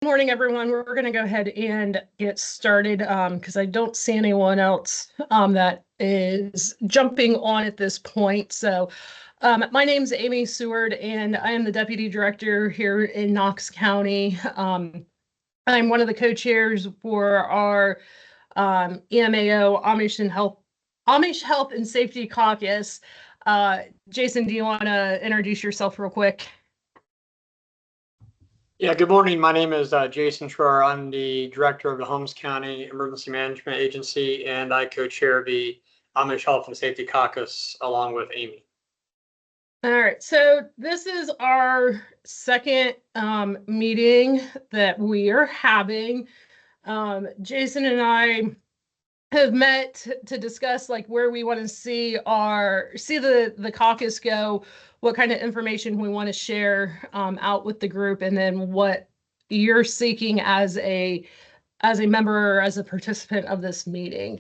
Good morning, everyone. We're going to go ahead and get started because I don't see anyone else that is jumping on at this point. So my name is Amy Seward, and I am the Deputy Director here in Knox County. I'm one of the co-chairs for our EMAO Amish Health and Safety Caucus. Jason, do you want to introduce yourself real quick? Yeah, good morning. My name is Jason Schroer. I'm the director of the Holmes County Emergency Management Agency, and I co-chair the Amish Health and Safety Caucus along with Amy. All right, so this is our second meeting that we are having. Jason and I have met to discuss like where we want to see the caucus go, what kind of information we want to share out with the group, and then what you're seeking as a member or as a participant of this meeting.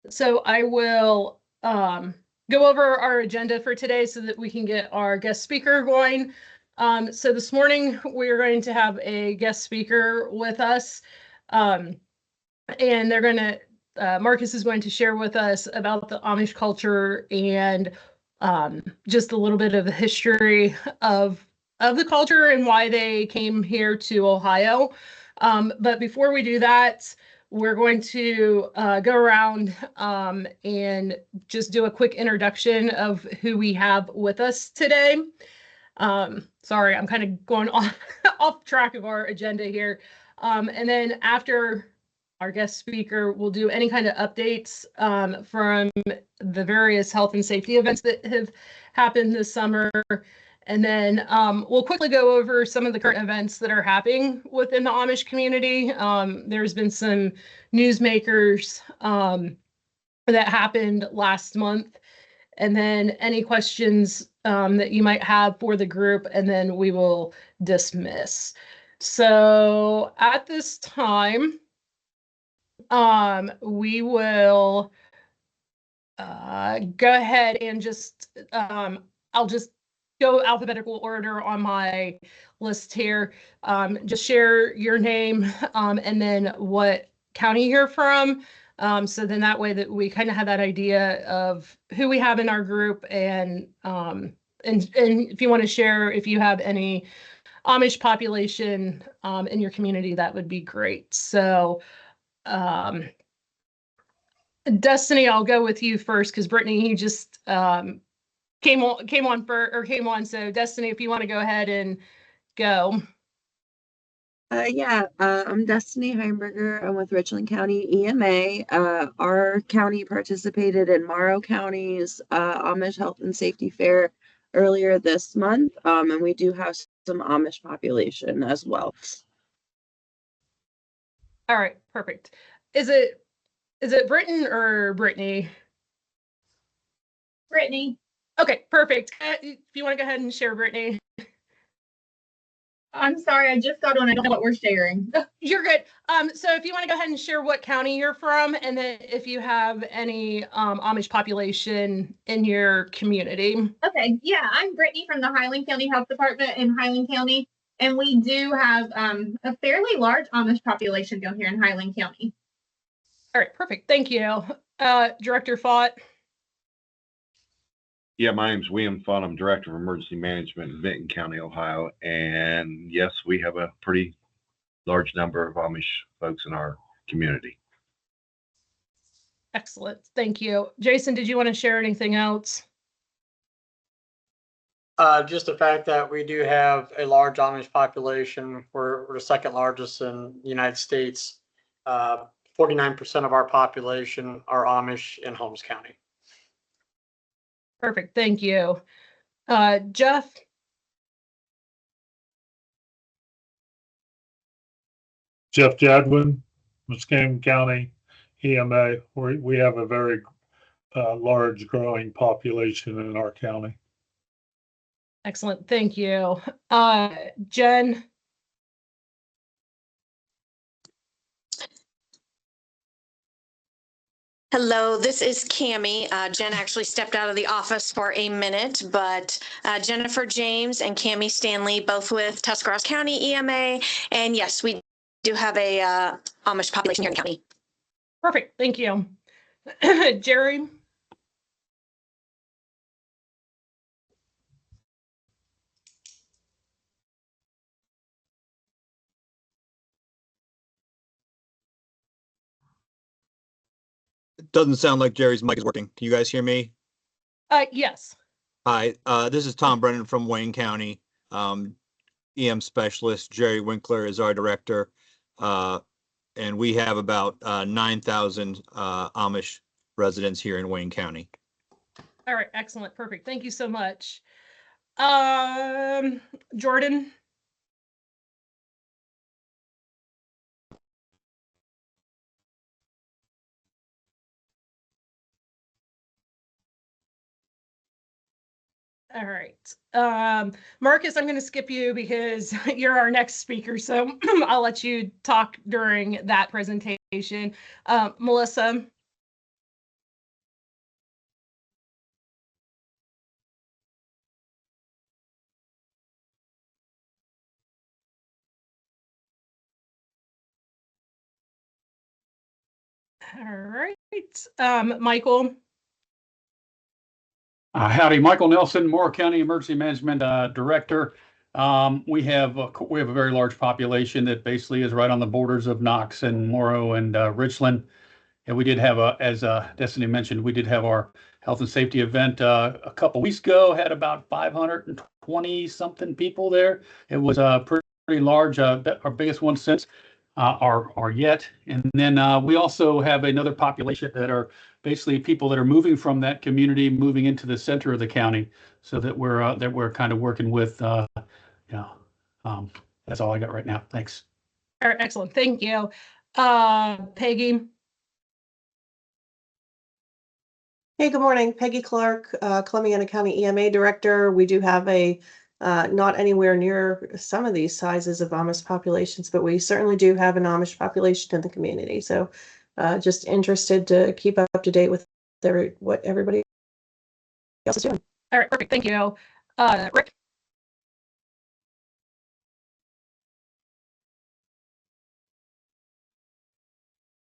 So I will go over our agenda for today so that we can get our guest speaker going. So this morning we're going to have a guest speaker with us. And they're going to, Marcus is going to share with us about the Amish culture and just a little bit of the history of the culture and why they came here to Ohio. But before we do that, we're going to go around and just do a quick introduction of who we have with us today. Sorry, I'm kind of going off track of our agenda here. And then after our guest speaker will do any kind of updates from the various health and safety events that have happened this summer. And then we'll quickly go over some of the current events that are happening within the Amish community. There's been some newsmakers that happened last month. And then any questions that you might have for the group, and then we will dismiss. So at this time, we will go ahead and just, I'll just go alphabetical order on my list here. Just share your name and then what county you're from. So then that way that we kind of have that idea of who we have in our group, and if you want to share, if you have any Amish population in your community, that would be great. So Destiny, I'll go with you first because Brittany, you just came on. So Destiny, if you want to go ahead and go. I'm Destiny Heimberger. I'm with Richland County EMA. Our county participated in Morrow County's Amish Health and Safety Fair earlier this month, and we do have some Amish population as well. All right, perfect. Is it Britton or Brittany? Brittany. Okay, perfect. If you want to go ahead and share, Brittany. I'm sorry, I just got on. I don't know what we're sharing. You're good. So if you want to go ahead and share what county you're from, and then if you have any Amish population in your community. Okay, yeah, I'm Brittany from the Highland County Health Department in Highland County, and we do have a fairly large Amish population down here in Highland County. All right, perfect. Thank you. Director Fott. Yeah, my name's William Fott. I'm Director of Emergency Management in Benton County, Ohio. And yes, we have a pretty large number of Amish folks in our community. Excellent. Thank you. Jason, did you want to share anything else? Just the fact that we do have a large Amish population. We're the second largest in the United States. 49% of our population are Amish in Holmes County. Perfect. Thank you. Jeff? Jeff Jadwin, Muscatine County EMA. We have a very large growing population in our county. Excellent. Thank you. Jen? Hello, this is Cammie. Jen actually stepped out of the office for a minute, but Jennifer James and Cammie Stanley, both with Tuscarawas County EMA. And yes, we do have a Amish population here in the county. Perfect. Thank you. Jerry? It doesn't sound like Jerry's mic is working. Can you guys hear me? Yes. Hi, this is Tom Brennan from Wayne County, EM specialist. Jerry Winkler is our director. And we have about 9,000 Amish residents here in Wayne County. All right. Excellent. Perfect. Thank you so much. Jordan? All right. Marcus, I'm going to skip you because you're our next speaker. So I'll let you talk during that presentation. Melissa? All right. Michael? Howdy, Michael Nelson, Moore County Emergency Management Director. We have a very large population that basically is right on the borders of Knox and Morrow and Richland. And we did have as Destiny mentioned, we did have our health and safety event a couple weeks ago. Had about 520 something people there. It was pretty large, our biggest one since our yet. And then we also have another population that are basically people that are moving from that community, moving into the center of the county, so that we're kind of working with. That's all I got right now. Thanks. All right, excellent. Thank you. Peggy. Hey, good morning. Peggy Clark, Columbiana County EMA Director. We do have a not anywhere near some of these sizes of Amish populations, but we certainly do have an Amish population in the community. So just interested to keep up to date with what everybody else is doing. All right, perfect. Thank you. Rick.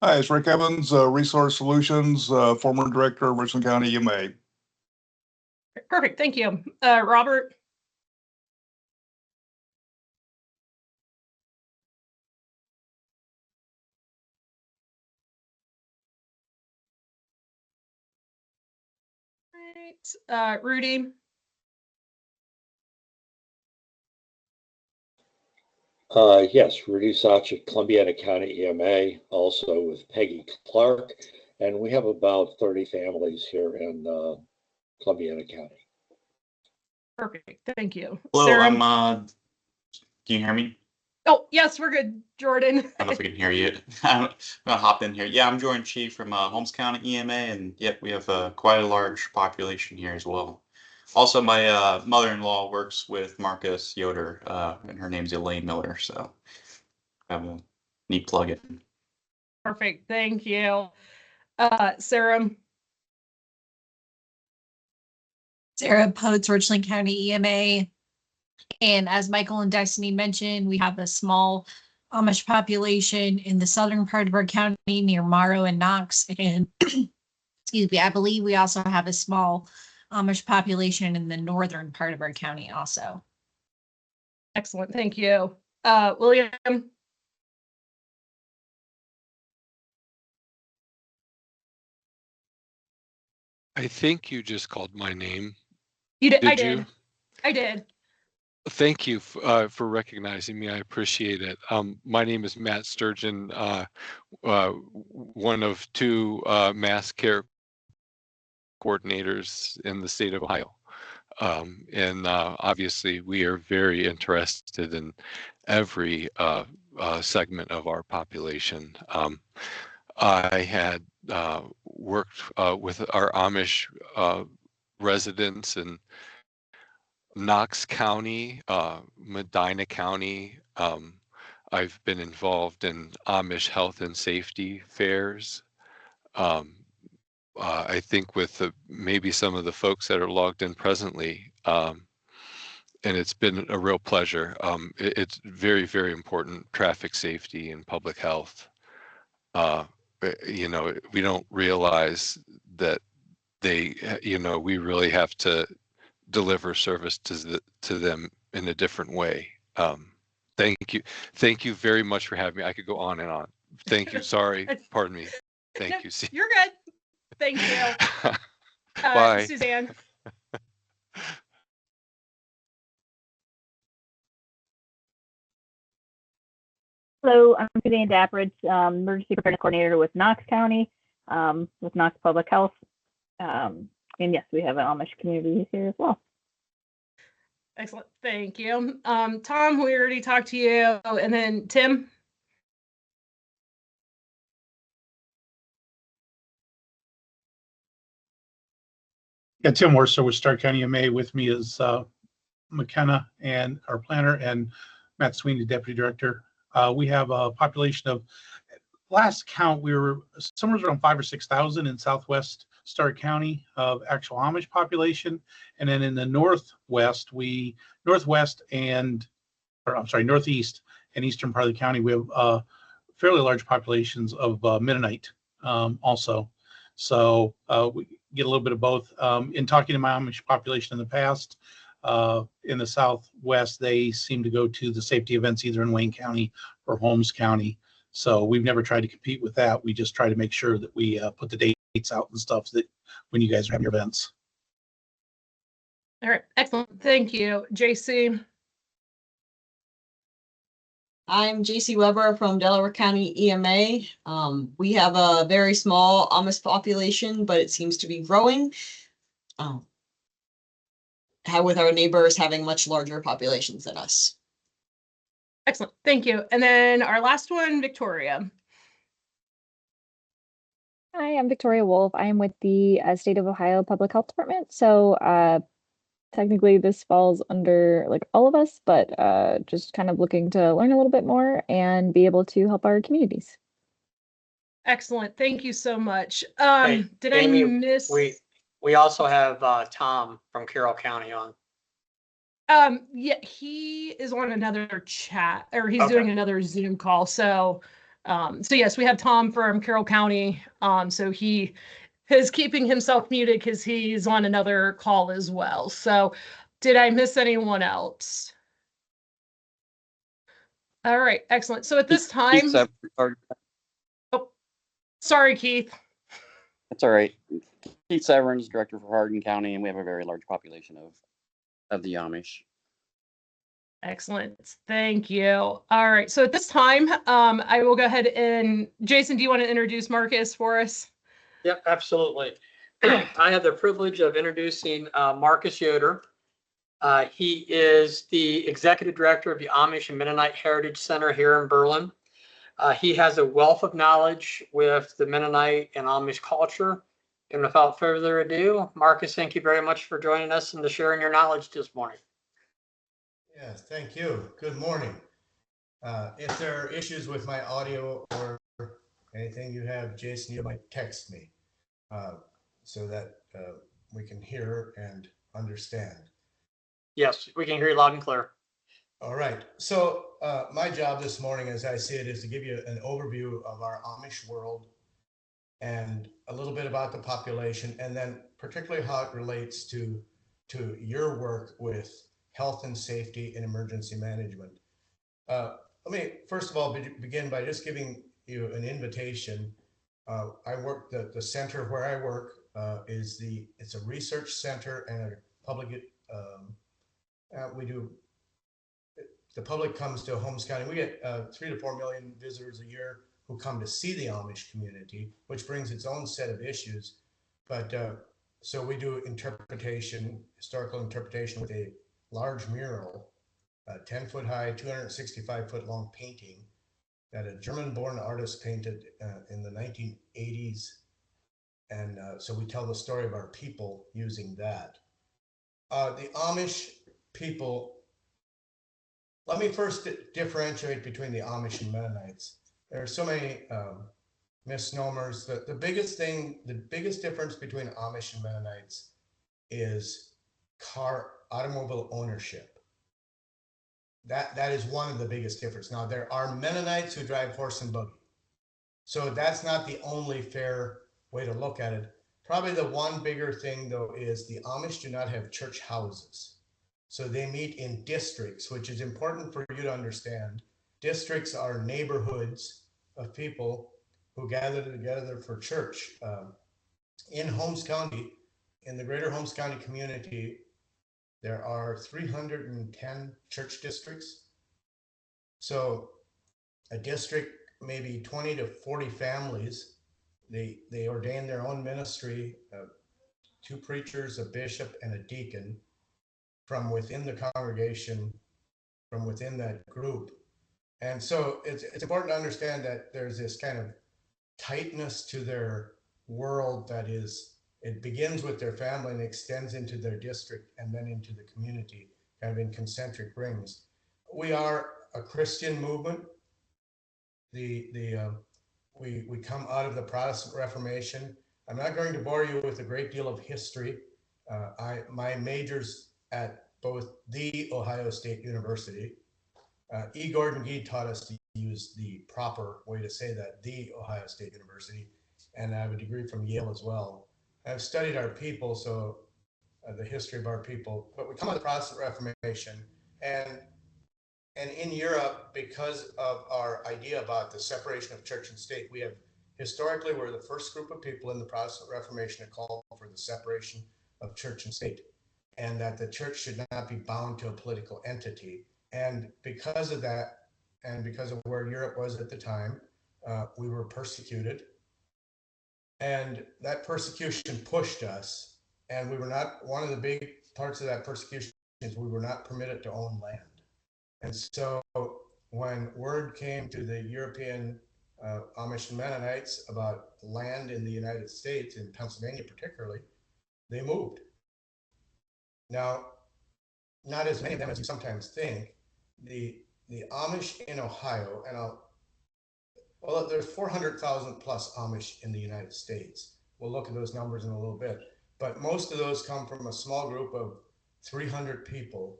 Hi, it's Rick Evans, Resource Solutions, former Director of Richland County EMA. Perfect. Thank you. Robert. Right. Rudy. Yes, Rudy Sachik, Columbiana County EMA, also with Peggy Clark, and we have about 30 families here in Columbiana County. Perfect. Thank you. Hello, Sarah? can you hear me? Oh, yes, we're good, Jordan. I don't know if we can hear you. I'm gonna hop in here. Yeah, I'm Jordan Chi from Holmes County EMA, and yep, we have quite a large population here as well. Also, my mother-in-law works with Marcus Yoder, and her name's Elaine Miller, so I have a neat plug-in. Perfect. Thank you. Sarah? Sarah Potes, Richland County EMA. And as Michael and Destiny mentioned, we have a small Amish population in the southern part of our county near Morrow and Knox. And excuse me, I believe we also have a small Amish population in the northern part of our county also. Excellent. Thank you. William? I think you just called my name. You did. I you? did. I did. Thank you for recognizing me. I appreciate it. My name is Matt Sturgeon, one of two mass care coordinators in the state of Ohio. And obviously, we are very interested in every segment of our population. I had worked with our Amish residents in Knox County, Medina County. I've been involved in Amish health and safety fairs. I think with maybe some of the folks that are logged in presently, and it's been a real pleasure. It's very, very important, traffic safety and public health. You know, we don't realize that we really have to deliver service to them in a different way. Thank you very much for having me. I could go on and on. Thank you. Sorry, pardon me. Thank you. You're good. Thank you. Bye. Suzanne. Hello, I'm Suzanne Dappridge, Emergency Preparedness Coordinator with Knox County, with Knox Public Health. And yes, we have an Amish community here as well. Excellent. Thank you. Tom, we already talked to you. And then Tim. Yeah, Tim Worcester with Stark County EMA. With me is McKenna and our planner, and Matt Sweeney, Deputy Director. We have a population of, last count, we were somewhere around 5,000 or 6,000 in Southwest Stark County of actual Amish population. And then in the Northeast and eastern part of the county, we have fairly large populations of Mennonite also. So we get a little bit of both. In talking to my Amish population in the past, in the Southwest, they seem to go to the safety events either in Wayne County or Holmes County. So we've never tried to compete with that. We just try to make sure that we put the dates out and stuff that when you guys have your events. All right. Excellent. Thank you. JC. I'm JC Weber from Delaware County EMA. We have a very small Amish population, but it seems to be growing. With our neighbors having much larger populations than us. Excellent. Thank you. And then our last one, Victoria. Hi, I'm Victoria Wolf. I am with the State of Ohio Public Health Department. So technically this falls under like all of us, but just kind of looking to learn a little bit more and be able to help our communities. Excellent. Thank you so much. Hey, Did Amy, I miss? We also have Tom from Carroll County on. Yeah, he is on another chat, or he's Okay. doing another Zoom call. So yes, we have Tom from Carroll County. So he is keeping himself muted because he's on another call as well. So did I miss anyone else? All right, excellent. So at this time, oh, sorry, Keith. That's all right. Keith Severns, Director for Hardin County, and we have a very large population of the Amish. Excellent. Thank you. All right. So at this time, I will go ahead and Jason, do you want to introduce Marcus for us? Yep, absolutely. I have the privilege of introducing Marcus Yoder. He is the Executive Director of the Amish and Mennonite Heritage Center here in Berlin. He has a wealth of knowledge with the Mennonite and Amish culture. And without further ado, Marcus, thank you very much for joining us and to sharing your knowledge this morning. Yes, thank you. Good morning. If there are issues with my audio or anything you have, Jason, you might text me so that we can hear and understand. Yes, we can hear you loud and clear. All right. So my job this morning, as I see it, is to give you an overview of our Amish world and a little bit about the population, and then particularly how it relates to your work with health and safety and emergency management. Let me first of all begin by just giving you an invitation. I work the center where I work it's a research center and a public. The public comes to Holmes County. We get 3 to 4 million visitors a year who come to see the Amish community, which brings its own set of issues. But so we do interpretation, historical interpretation with a large mural, 10-foot high, 265-foot long painting that a German-born artist painted in the 1980s. And so we tell the story of our people using that. The Amish people, let me first differentiate between the Amish and Mennonites. There are so many misnomers. The biggest thing, the biggest difference between Amish and Mennonites is automobile ownership. That is one of the biggest differences. Now, there are Mennonites who drive horse and buggy. So that's not the only fair way to look at it. Probably the one bigger thing, though, is the Amish do not have church houses. So they meet in districts, which is important for you to understand. Districts are neighborhoods of people who gather together for church. In Holmes County, in the greater Holmes County community, there are 310 church districts. So a district, maybe 20 to 40 families, they ordain their own ministry, 2 preachers, a bishop, and a deacon from within the congregation, from within that group. And so it's important to understand that there's this kind of tightness to their world that is, it begins with their family and extends into their district and then into the community, kind of in concentric rings. We are a Christian movement. We come out of the Protestant Reformation. I'm not going to bore you with a great deal of history. My major's at both the Ohio State University. E. Gordon Gee taught us to use the proper way to say that, the Ohio State University, and I have a degree from Yale as well. I've studied our people, so the history of our people, but we come out of the Protestant Reformation, and in Europe, because of our idea about the separation of church and state, we have historically, we're the first group of people in the Protestant Reformation to call for the separation of church and state, and that the church should not be bound to a political entity. And because of that, and because of where Europe was at the time, we were persecuted. And that persecution pushed us, and we were not, one of the big parts of that persecution is we were not permitted to own land. And so when word came to the European Amish and Mennonites about land in the United States, in Pennsylvania particularly, they moved. Now, not as many of them as you sometimes think. The Amish in Ohio, and well, there's 400,000 plus Amish in the United States. We'll look at those numbers in a little bit, but most of those come from a small group of 300 people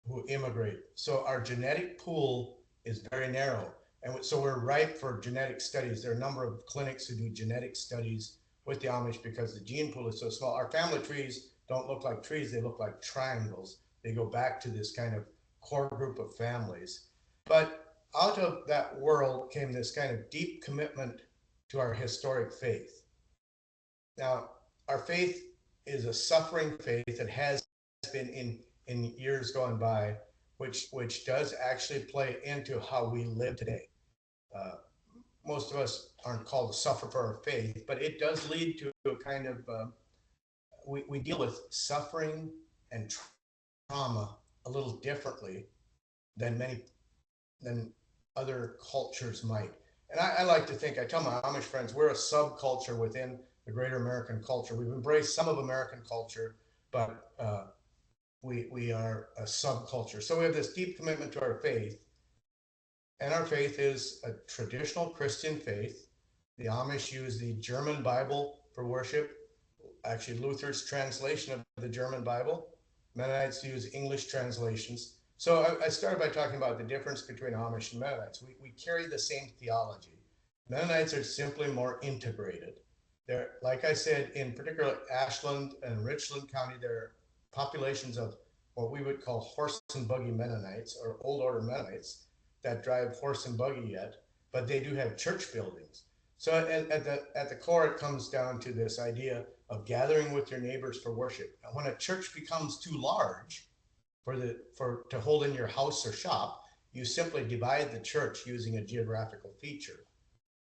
who immigrate. So our genetic pool is very narrow. And so we're ripe for genetic studies. There are a number of clinics who do genetic studies with the Amish because the gene pool is so small. Our family trees don't look like trees, they look like triangles. They go back to this kind of core group of families. But out of that world came this kind of deep commitment to our historic faith. Now, our faith is a suffering faith. It has been in years gone by, which does actually play into how we live today. Most of us aren't called to suffer for our faith, but it does lead to a kind of, we deal with suffering and trauma a little differently than other cultures might. And I like to think, I tell my Amish friends, we're a subculture within the greater American culture. We've embraced some of American culture, but we are a subculture. So we have this deep commitment to our faith. And our faith is a traditional Christian faith. The Amish use the German Bible for worship, actually Luther's translation of the German Bible. Mennonites use English translations. So I started by talking about the difference between Amish and Mennonites. We carry the same theology. Mennonites are simply more integrated. They're, like I said, in particular Ashland and Richland County, there are populations of what we would call horse and buggy Mennonites, or old order Mennonites, that drive horse and buggy yet, but they do have church buildings. So at the core, it comes down to this idea of gathering with your neighbors for worship. And when a church becomes too large to hold in your house or shop, you simply divide the church using a geographical feature.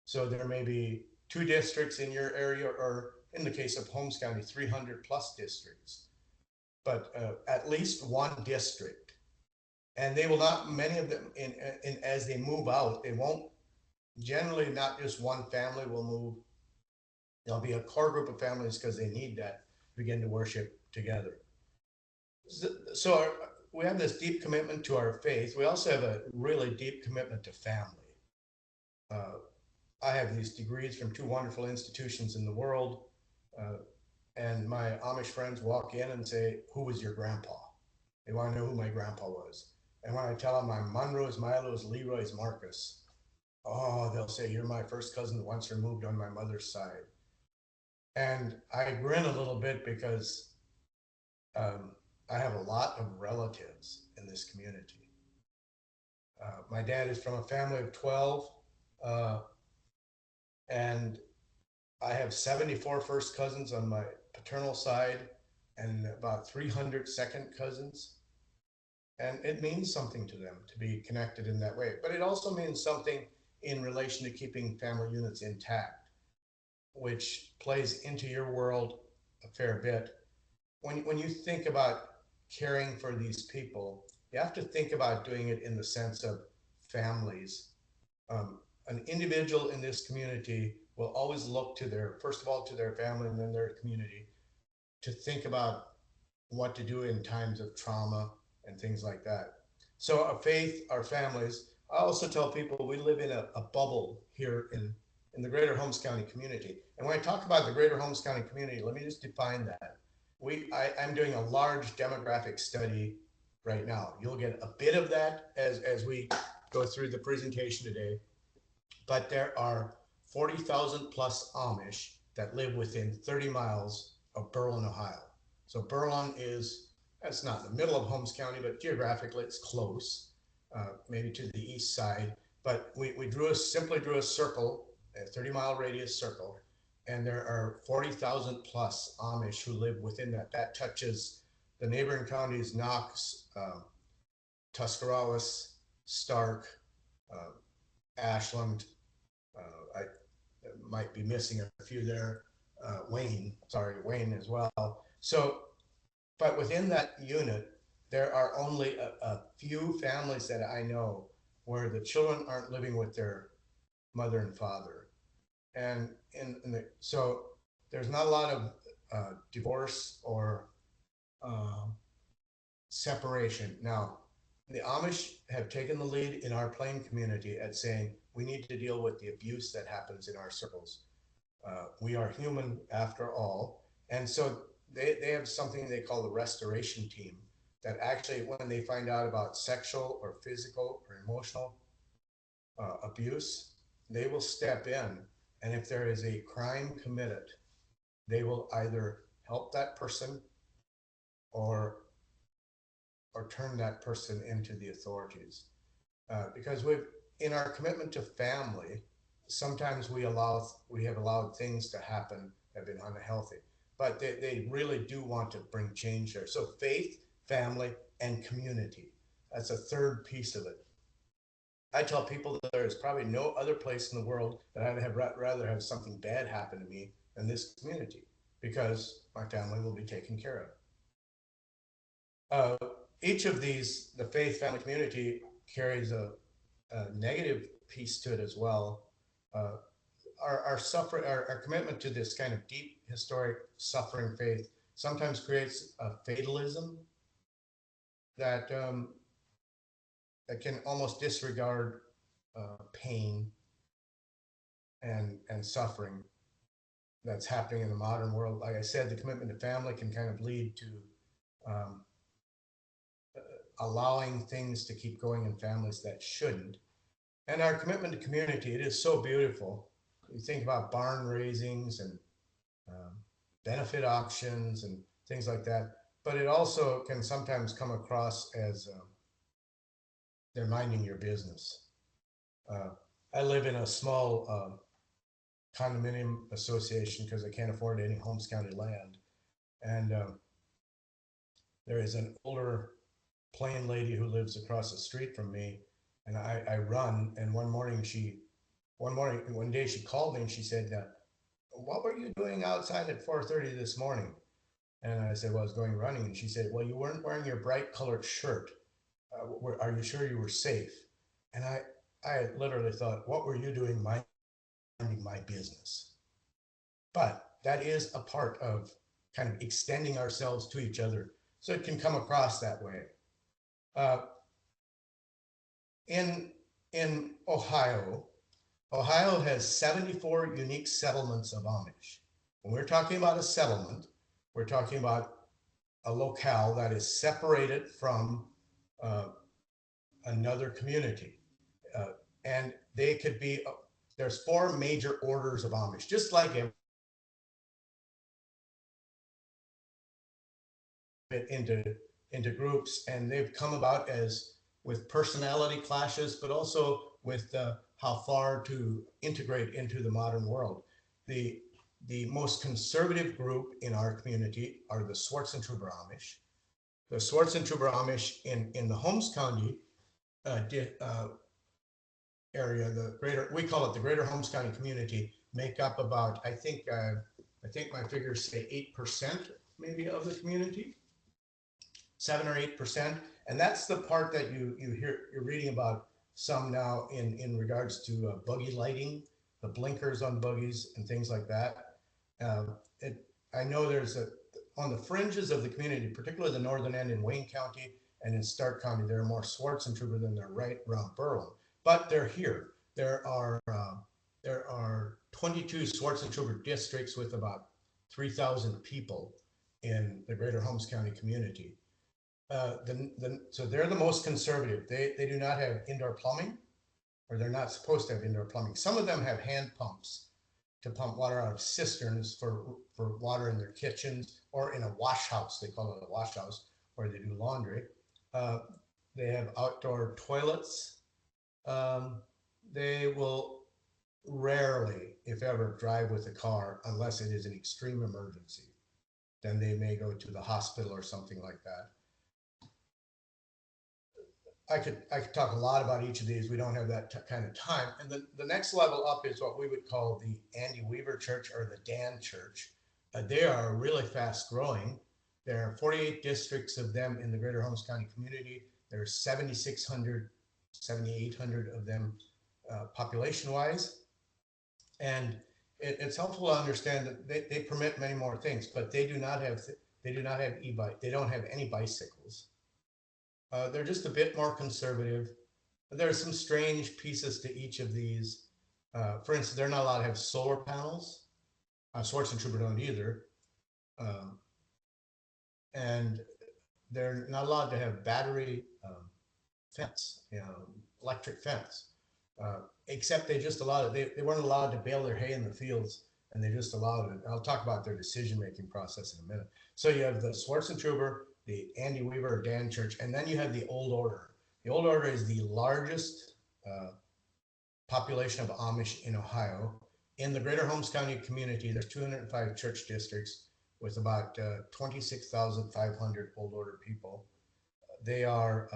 So there may be 2 districts in your area, or in the case of Holmes County, 300 plus districts, but at least 1 district. And they will not, many of them, as they move out, they won't, generally not just one family will move. There'll be a core group of families because they need that to begin to worship together. So we have this deep commitment to our faith. We also have a really deep commitment to family. I have these degrees from two wonderful institutions in the world. And my Amish friends walk in and say, who was your grandpa? They want to know who my grandpa was. And when I tell them I'm Monroe's, Milo's, Leroy's, Marcus, oh, they'll say, you're my first cousin once removed on my mother's side. And I grin a little bit because I have a lot of relatives in this community. My dad is from a family of 12, and I have 74 first cousins on my paternal side and about 300 second cousins. And it means something to them to be connected in that way. But it also means something in relation to keeping family units intact, which plays into your world a fair bit. When you think about caring for these people, you have to think about doing it in the sense of families. An individual in this community will always look to their, first of all, to their family and then their community to think about what to do in times of trauma and things like that. So our faith, our families, I also tell people we live in a bubble here in the greater Holmes County community. And when I talk about the greater Holmes County community, let me just define that. I'm doing a large demographic study right now. You'll get a bit of that as we go through the presentation today. But there are 40,000 plus Amish that live within 30 miles of Berlin, Ohio. So Berlin that's not in the middle of Holmes County, but geographically it's close, maybe to the east side. But we simply drew a circle, a 30-mile radius circle, and there are 40,000 plus Amish who live within that. That touches the neighboring counties, Knox, Tuscarawas, Stark, Ashland. I might be missing a few there. Wayne as well. So, but within that unit, there are only a few families that I know where the children aren't living with their mother and father. And so there's not a lot of divorce or separation. Now, the Amish have taken the lead in our Plain community at saying we need to deal with the abuse that happens in our circles. We are human after all. And so they have something they call the restoration team that actually, when they find out about sexual or physical or emotional abuse, they will step in. And if there is a crime committed, they will either help that person or turn that person into the authorities. Because in our commitment to family, sometimes we have allowed things to happen that have been unhealthy, but they really do want to bring change there. So faith, family, and community. That's a third piece of it. I tell people that there is probably no other place in the world that I'd rather have something bad happen to me than this community, because my family will be taken care of. Each of these, the faith, family, community, carries a negative piece to it as well. Our commitment to this kind of deep historic suffering faith sometimes creates a fatalism that can almost disregard pain and suffering that's happening in the modern world. Like I said, the commitment to family can kind of lead to allowing things to keep going in families that shouldn't. And our commitment to community, it is so beautiful. You think about barn raisings and benefit auctions and things like that, but it also can sometimes come across as they're minding your business. I live in a small condominium association because I can't afford any Holmes County land. And there is an older Plain lady who lives across the street from me, and I run. And one day she called me and she said, what were you doing outside at 4:30 this morning? And I said, well, I was going running. And she said, well, you weren't wearing your bright colored shirt. Are you sure you were safe? And I literally thought, what were you doing minding my business? But that is a part of kind of extending ourselves to each other. So it can come across that way. In Ohio, Ohio has 74 unique settlements of Amish. When we're talking about a settlement, we're talking about a locale that is separated from another community. And they could be, there's 4 major orders of Amish, just like into groups, and they've come about as with personality clashes, but also with how far to integrate into the modern world. The most conservative group in our community are the Schwarzentuber Amish. The Schwarzentuber Amish in the Holmes County area, we call it the Greater Holmes County community, make up about, I think my figures say 8% maybe of the community, 7 or 8%, and that's the part that you're reading about some now in regards to buggy lighting, the blinkers on buggies and things like that. I know there's on the fringes of the community, particularly the northern end in Wayne County and in Stark County, there are more Schwarzentuber than they're right around Berlin, but they're here. There are 22 Schwarzentuber districts with about 3,000 people in the Greater Holmes County community. So they're the most conservative. They do not have indoor plumbing, or they're not supposed to have indoor plumbing. Some of them have hand pumps to pump water out of cisterns for water in their kitchens or in a wash house. They call it a wash house where they do laundry. They have outdoor toilets. They will rarely, if ever, drive with a car unless it is an extreme emergency. Then they may go to the hospital or something like that. I could talk a lot about each of these. We don't have that kind of time. And the next level up is what we would call the Andy Weaver Church or the Dan Church. They are really fast growing. There are 48 districts of them in the Greater Holmes County community. There are 7,600, 7,800 of them population-wise. And it's helpful to understand that they permit many more things, but they do not have e-bike. They don't have any bicycles. They're just a bit more conservative. There are some strange pieces to each of these. For instance, they're not allowed to have solar panels. Schwarzentuber don't either. And they're not allowed to have battery fence, electric fence. Except they just allowed it. They weren't allowed to bale their hay in the fields, and they just allowed it. I'll talk about their decision-making process in a minute. So you have the Schwarzentuber, the Andy Weaver or Dan Church, and then you have the Old Order. The Old Order is the largest population of Amish in Ohio. In the Greater Holmes County community, there's 205 church districts with about 26,500 Old Order people. They are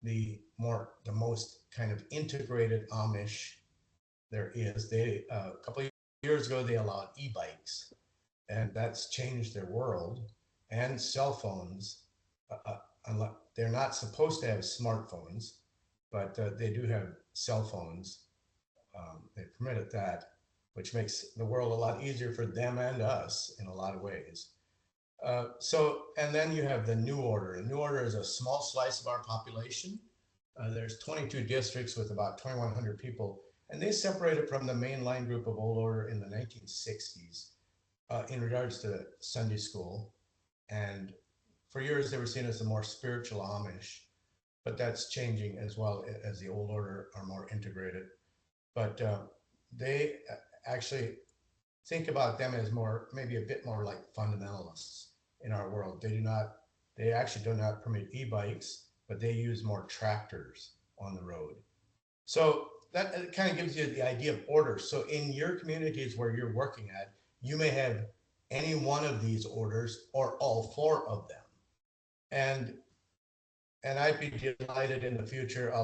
the most kind of integrated Amish there is. A couple of years ago, they allowed e-bikes, and that's changed their world. And cell phones, they're not supposed to have smartphones, but they do have cell phones. They permitted that, which makes the world a lot easier for them and us in a lot of ways. And then you have the New Order. The New Order is a small slice of our population. There's 22 districts with about 2,100 people, and they separated from the mainline group of Old Order in the 1960s in regards to Sunday school. And for years, they were seen as the more spiritual Amish, but that's changing as well as the Old Order are more integrated. But they actually think about them as maybe a bit more like fundamentalists in our world. They actually do not permit e-bikes, but they use more tractors on the road. So that kind of gives you the idea of order. So in your communities where you're working at, you may have any one of these orders or all 4 of them. And I'd be delighted in the future.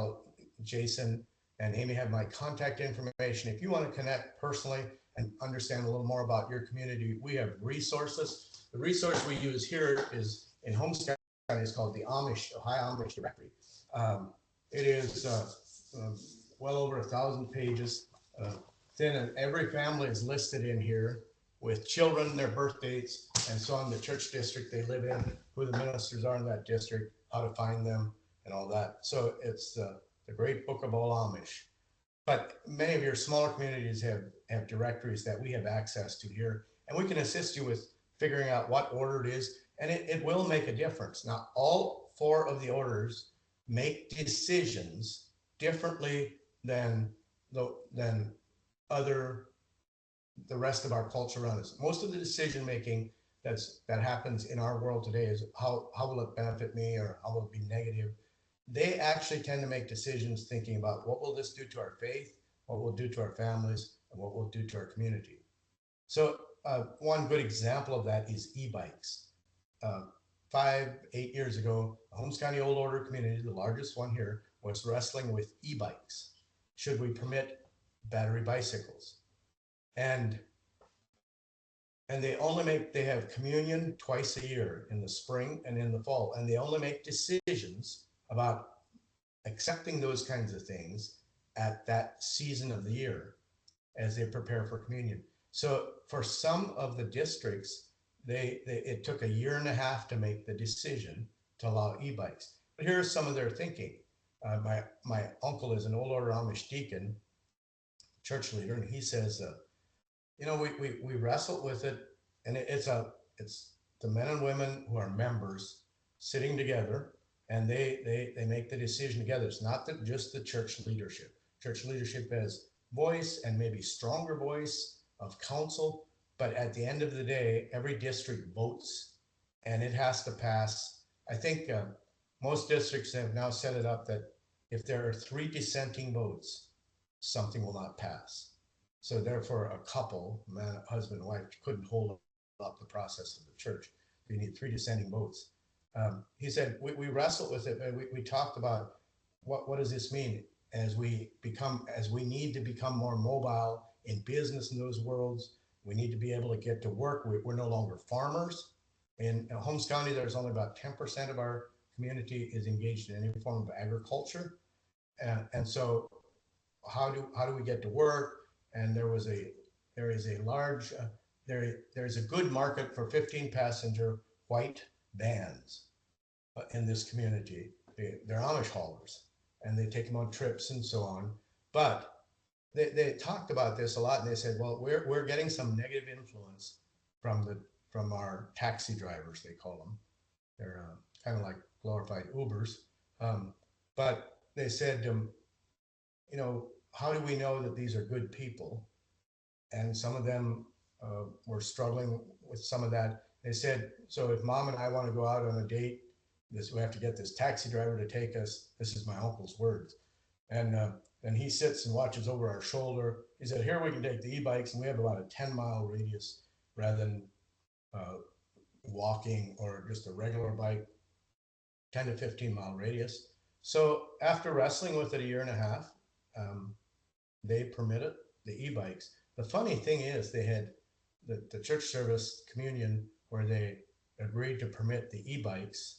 Jason and Amy have my contact information. If you want to connect personally and understand a little more about your community, we have resources. The resource we use here is in Holmes County. It's called the Ohio Amish Directory. It is well over 1,000 pages thin, and every family is listed in here with children, their birth dates, and so on, the church district they live in, who the ministers are in that district, how to find them, and all that. So it's the great book of all Amish. But many of your smaller communities have directories that we have access to here, and we can assist you with figuring out what order it is, and it will make a difference. Now, all 4 of the orders make decisions differently than the rest of our culture around us. Most of the decision making that happens in our world today is how will it benefit me, or how will it be negative? They actually tend to make decisions thinking about what will this do to our faith, what will it do to our families, and what will it do to our community. So one good example of that is e-bikes. 5-8 years ago, the Holmes County Old Order community, the largest one here, was wrestling with e-bikes. Should we permit battery bicycles? And they have communion twice a year, in the spring and in the fall, and they only make decisions about accepting those kinds of things at that season of the year as they prepare for communion. So for some of the districts, it took 1.5 years to make the decision to allow e-bikes. But here's some of their thinking. My uncle is an Old Order Amish deacon, church leader, and he says, we wrestled with it, and it's the men and women who are members sitting together, and they make the decision together. It's not just the church leadership. Church leadership has voice, and maybe stronger voice of council, but at the end of the day, every district votes, and it has to pass. I think most districts have now set it up that if there are 3 dissenting votes, something will not pass. So therefore, a couple, man, husband and wife, couldn't hold up the process of the church. You need 3 dissenting votes. He said, we wrestled with it, and we talked about what does this mean as we need to become more mobile in business in those worlds. We need to be able to get to work. We're no longer farmers. In Holmes County, there's only about 10% of our community is engaged in any form of agriculture. And so how do we get to work? And there is a good market for 15-passenger white vans in this community. They're Amish haulers, and they take them on trips and so on. But they talked about this a lot, and they said, well, we're getting some negative influence from our taxi drivers, they call them. They're kind of like glorified Ubers. But they said, how do we know that these are good people? And some of them were struggling with some of that. They said, so if mom and I want to go out on a date, we have to get this taxi driver to take us. This is my uncle's words. And he sits and watches over our shoulder. He said, here we can take the e-bikes, and we have about a 10-mile radius rather than walking or just a regular bike, 10 to 15-mile radius. So after wrestling with it 1.5 years, they permitted the e-bikes. The funny thing is, they had the church service communion where they agreed to permit the e-bikes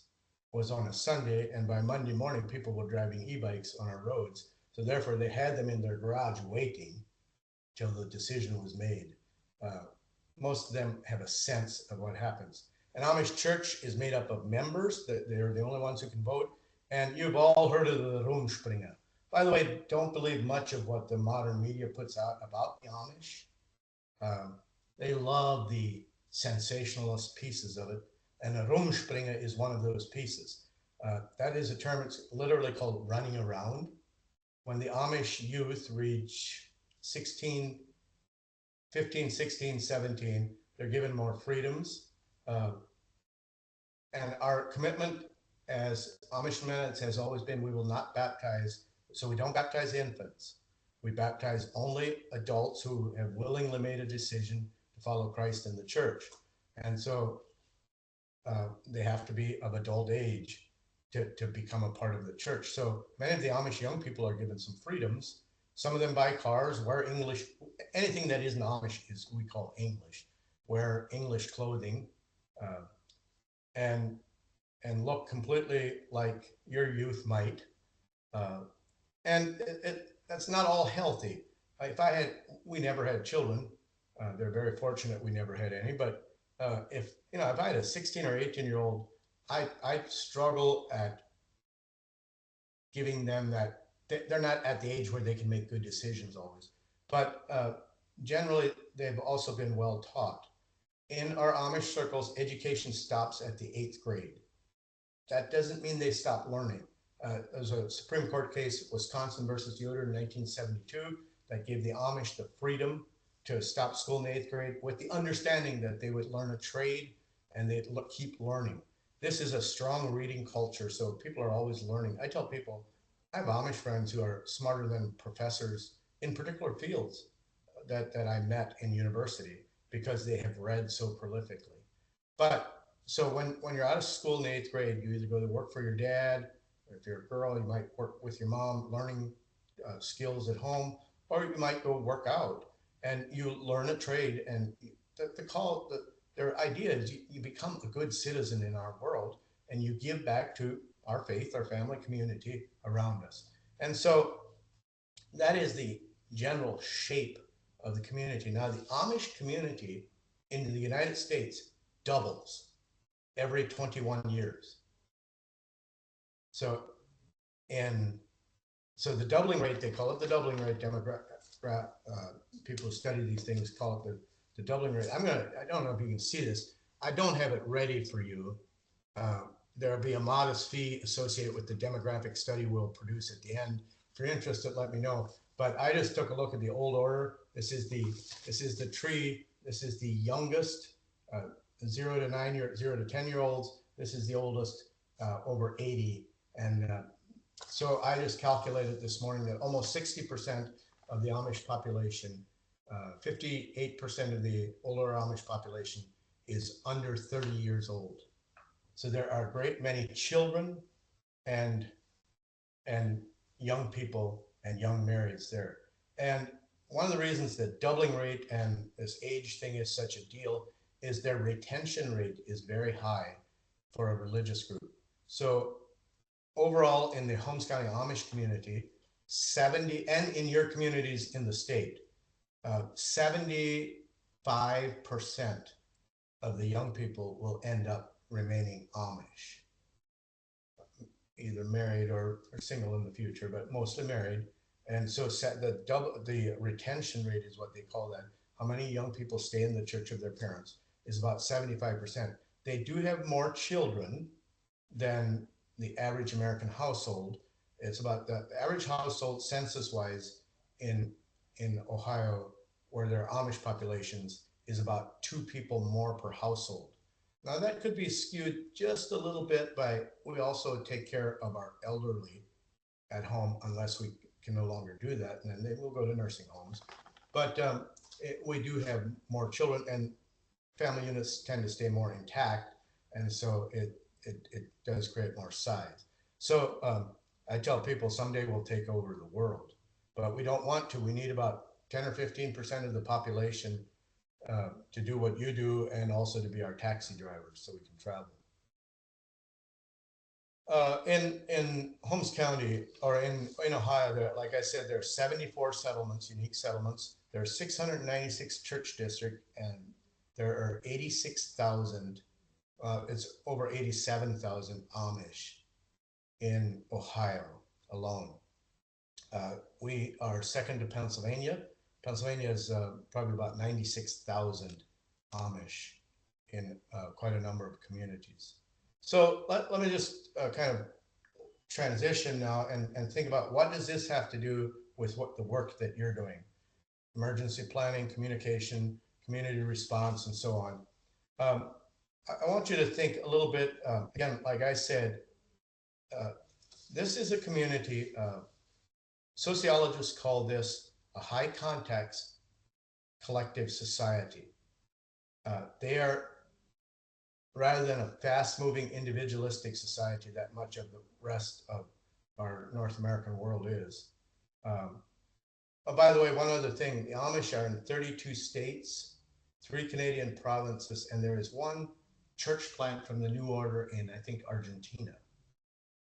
was on a Sunday, and by Monday morning, people were driving e-bikes on our roads. So therefore, they had them in their garage waiting till the decision was made. Most of them have a sense of what happens. An Amish church is made up of members. They're the only ones who can vote. And you've all heard of the Rumspringa. By the way, don't believe much of what the modern media puts out about the Amish. They love the sensationalist pieces of it. And a Rumspringa is one of those pieces. That is a term, it's literally called running around. When the Amish youth reach 15, 16, 17, they're given more freedoms. And our commitment as Amish men has always been, we will not baptize. So we don't baptize infants. We baptize only adults who have willingly made a decision to follow Christ in the church. And so they have to be of adult age to become a part of the church. So many of the Amish young people are given some freedoms. Some of them buy cars, wear English, anything that isn't Amish is we call English, wear English clothing, and look completely like your youth might. And that's not all healthy. We never had children. They're very fortunate we never had any, but if I had a 16 or 18-year-old, I'd struggle at giving them that they're not at the age where they can make good decisions always. But generally, they've also been well taught. In our Amish circles, education stops at the 8th grade. That doesn't mean they stop learning. There's a Supreme Court case, Wisconsin versus Yoder in 1972, that gave the Amish the freedom to stop school in the 8th grade with the understanding that they would learn a trade and they'd keep learning. This is a strong reading culture, so people are always learning. I tell people, I have Amish friends who are smarter than professors in particular fields that I met in university because they have read so prolifically. But so when you're out of school in the 8th grade, you either go to work for your dad, or if you're a girl, you might work with your mom, learning skills at home, or you might go work out and you learn a trade. And their idea is you become a good citizen in our world and you give back to our faith, our family community around us. And so that is the general shape of the community. Now, the Amish community in the United States doubles every 21 years. So the doubling rate, they call it the doubling rate, people who study these things call it the doubling rate. I don't know if you can see this. I don't have it ready for you. There'll be a modest fee associated with the demographic study we'll produce at the end. If you're interested, let me know. But I just took a look at the old order. This is the tree. This is the youngest, 0 to 10 year olds. This is the oldest, over 80. And so I just calculated this morning that almost 60% of the Amish population, 58% of the older Amish population is under 30 years old. So there are a great many children and young people and young marrieds there. And one of the reasons that doubling rate and this age thing is such a deal is their retention rate is very high for a religious group. So overall in the Holmes County Amish community, 70, and in your communities in the state, 75% of the young people will end up remaining Amish, either married or single in the future, but mostly married. And so the retention rate is what they call that. How many young people stay in the church of their parents is about 75%. They do have more children than the average American household. It's about the average household census-wise in Ohio, where there are Amish populations, is about 2 people more per household. Now that could be skewed just a little bit by, we also take care of our elderly at home unless we can no longer do that, and then they will go to nursing homes. But we do have more children, and family units tend to stay more intact, and so it does create more size. So I tell people someday we'll take over the world, but we don't want to. We need about 10 or 15% of the population to do what you do, and also to be our taxi drivers so we can travel. In Holmes County, or in Ohio, there, like I said, there are 74 settlements, unique settlements. There are 696 church districts, and there are 86,000, it's over 87,000 Amish in Ohio alone. We are second to Pennsylvania. Pennsylvania is probably about 96,000 Amish in quite a number of communities. So let me just kind of transition now and think about, what does this have to do with what the work that you're doing? Emergency planning, communication, community response, and so on. I want you to think a little bit, again, like I said, this is a community, sociologists call this a high context collective society. They are, rather than a fast moving individualistic society that much of the rest of our North American world is. Oh, by the way, one other thing, the Amish are in 32 states, 3 Canadian provinces, and there is 1 church plant from the New Order in, I think, Argentina,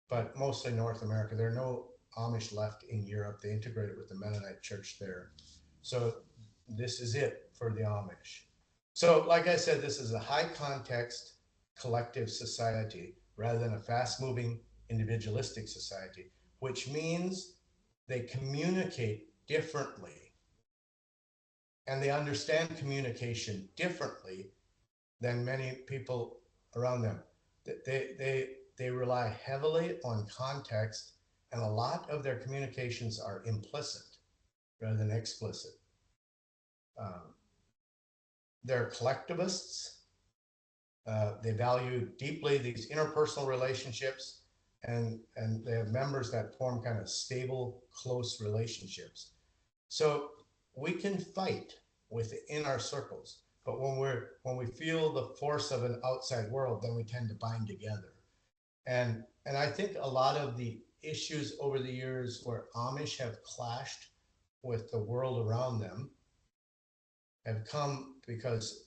but mostly North America. There are no Amish left in Europe. They integrated with the Mennonite church there. So this is it for the Amish. So like I said, this is a high context collective society rather than a fast moving individualistic society, which means they communicate differently, and they understand communication differently than many people around them. They rely heavily on context, and a lot of their communications are implicit rather than explicit. They're collectivists. They value deeply these interpersonal relationships, and they have members that form kind of stable, close relationships. So we can fight within our circles, but when we feel the force of an outside world, then we tend to bind together. And I think a lot of the issues over the years where Amish have clashed with the world around them have come because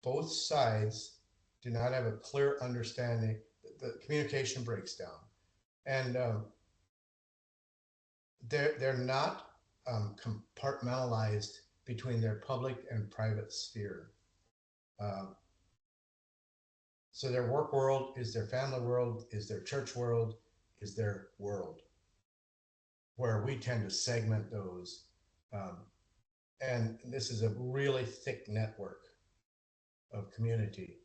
both sides do not have a clear understanding. The communication breaks down, and they're not compartmentalized between their public and private sphere. So their work world is their family world, is their church world, is their world, where we tend to segment those. And this is a really thick network of community.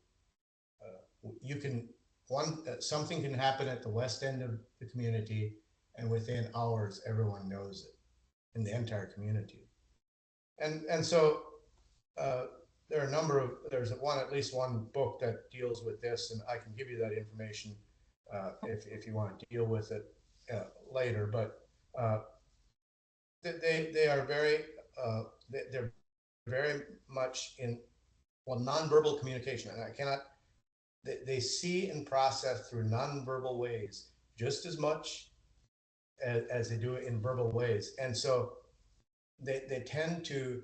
Something can happen at the west end of the community, and within hours, everyone knows it in the entire community. And so there are there's at least one book that deals with this, and I can give you that information if you want to deal with it later. But they are they're very much in nonverbal communication, and they see and process through nonverbal ways just as much as they do it in verbal ways. And so they tend to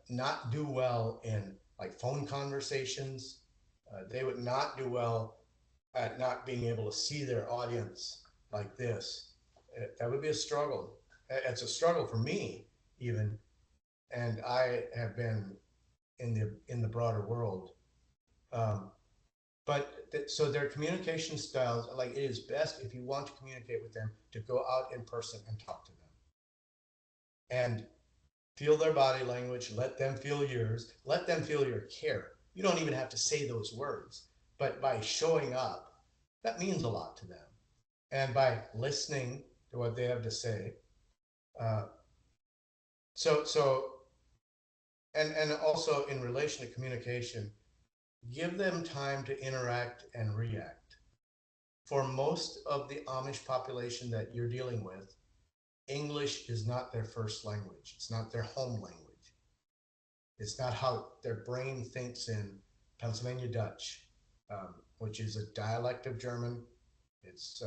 not do well in like phone conversations. They would not do well at not being able to see their audience like this. That would be a struggle. It's a struggle for me even, and I have been in the broader world. So their communication styles, like, it is best if you want to communicate with them to go out in person and talk to them and feel their body language, let them feel yours, let them feel your care. You don't even have to say those words, but by showing up, that means a lot to them. And by listening to what they have to say. And also in relation to communication, give them time to interact and react. For most of the Amish population that you're dealing with, English is not their first language. It's not their home language. It's not how their brain thinks in Pennsylvania Dutch, which is a dialect of German. It's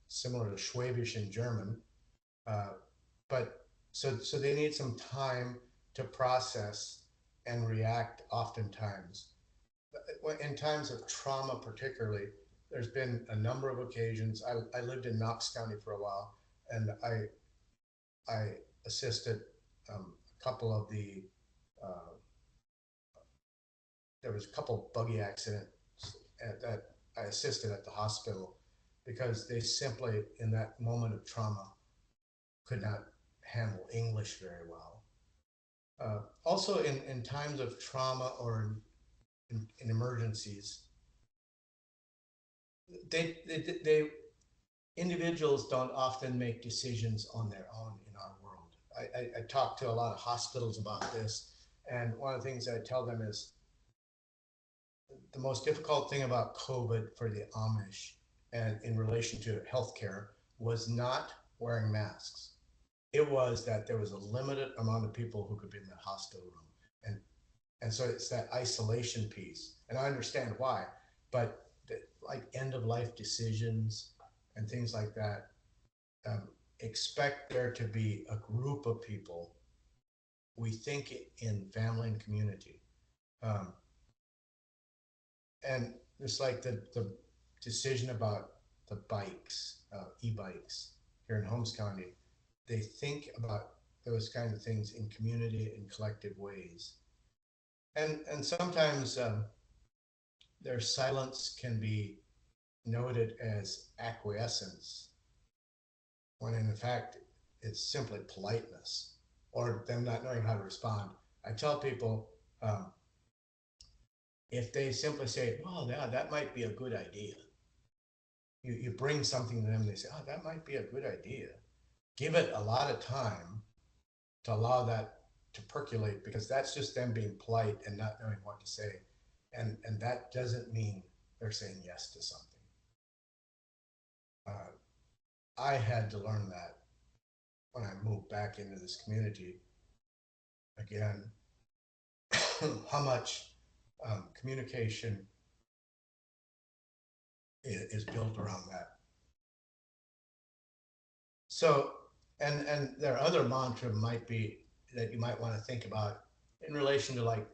similar to Schwabish in German. But so they need some time to process and react oftentimes. In times of trauma particularly, there's been a number of occasions. I lived in Knox County for a while, and I assisted a couple of the, there was a couple buggy accidents that I assisted at the hospital because they simply, in that moment of trauma, could not handle English very well. Also in times of trauma or in emergencies, individuals don't often make decisions on their own in our world. I talk to a lot of hospitals about this, and one of the things I tell them is the most difficult thing about COVID for the Amish and in relation to healthcare was not wearing masks. It was that there was a limited amount of people who could be in the hospital room. And so it's that isolation piece. And I understand why, but like end of life decisions and things like that, expect there to be a group of people. We think in family and community. And it's like the decision about the bikes, e-bikes here in Holmes County. They think about those kinds of things in community and collective ways. And sometimes their silence can be noted as acquiescence. when in fact it's simply politeness or them not knowing how to respond. I tell people, if they simply say, "Oh, yeah, that might be a good idea," you bring something to them, they say, "Oh, that might be a good idea." Give it a lot of time to allow that to percolate, because that's just them being polite and not knowing what to say. And that doesn't mean they're saying yes to something. I had to learn that when I moved back into this community again, how much communication is built around that. So, and their other mantra might be that you might want to think about in relation to like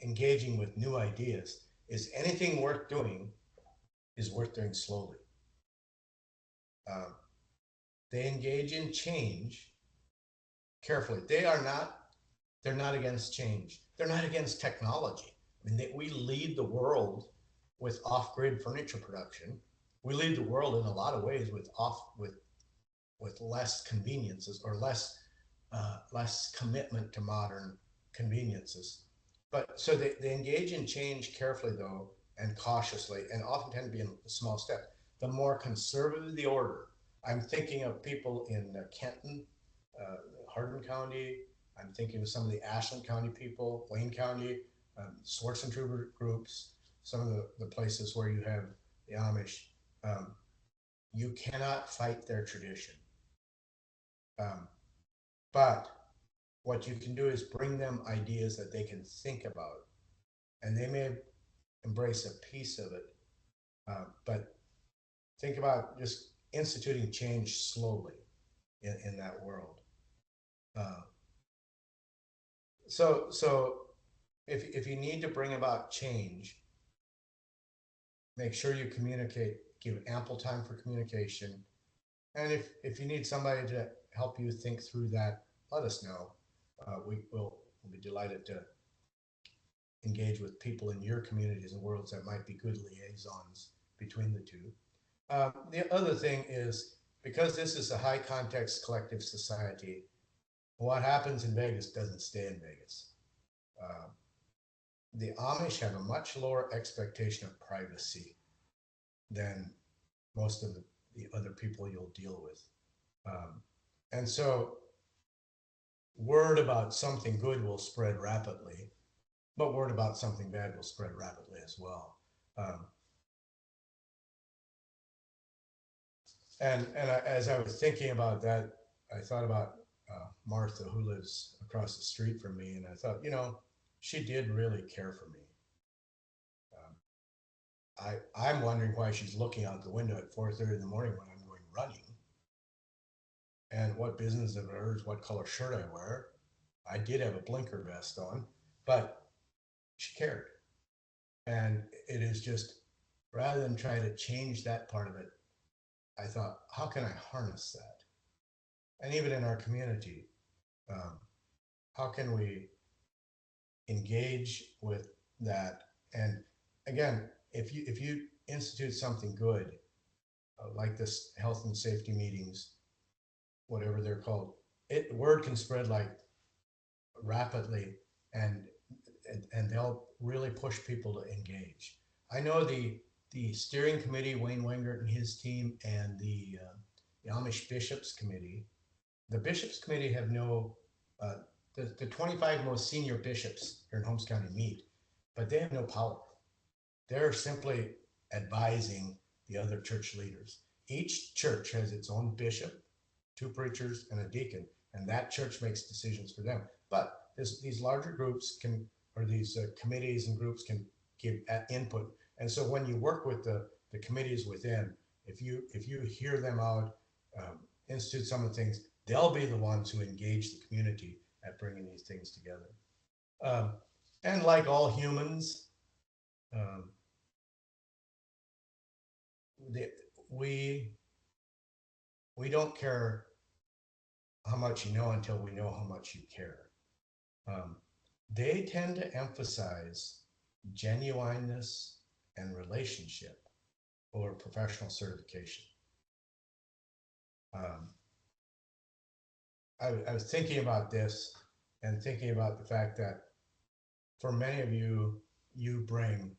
engaging with new ideas, is anything worth doing is worth doing slowly. They engage in change carefully. They're not against change. They're not against technology. I mean, we lead the world with off-grid furniture production. We lead the world in a lot of ways with less conveniences or less commitment to modern conveniences. But so they engage in change carefully though, and cautiously, and often tend to be in small steps. The more conservative the order, I'm thinking of people in Kenton, Hardin County. I'm thinking of some of the Ashland County people, Wayne County, Schwarzenegger groups, some of the places where you have the Amish. You cannot fight their tradition. But what you can do is bring them ideas that they can think about, and they may embrace a piece of it, but think about just instituting change slowly in that world. So if you need to bring about change, make sure you communicate, give ample time for communication. And if you need somebody to help you think through that, let us know. We'll be delighted to engage with people in your communities and worlds that might be good liaisons between the two. The other thing is, because this is a high context collective society, what happens in Vegas doesn't stay in Vegas. The Amish have a much lower expectation of privacy than most of the other people you'll deal with. And so word about something good will spread rapidly, but word about something bad will spread rapidly as well. And as I was thinking about that, I thought about Martha, who lives across the street from me, and I thought, she did really care for me. I'm wondering why she's looking out the window at 4:30 in the morning when I'm going running. And what business of hers, what color shirt I wear. I did have a blinker vest on, but she cared. And it is just, rather than try to change that part of it, I thought, how can I harness that? And even in our community, how can we engage with that? And again, if you institute something good, like this health and safety meetings, whatever they're called, word can spread like rapidly, and they'll really push people to engage. I know the steering committee, Wayne Wengert and his team, and the Amish Bishops Committee. The Bishops Committee have the 25 most senior bishops here in Holmes County meet, but they have no power. They're simply advising the other church leaders. Each church has its own bishop, 2 preachers, and a deacon, and that church makes decisions for them. But these larger groups or these committees and groups can give input. And so when you work with the committees within, if you hear them out, institute some of the things, they'll be the ones who engage the community at bringing these things together. And like all humans, we don't care how much you know until we know how much you care. They tend to emphasize genuineness and relationship over professional certification. I was thinking about this and thinking about the fact that for many of you, you bring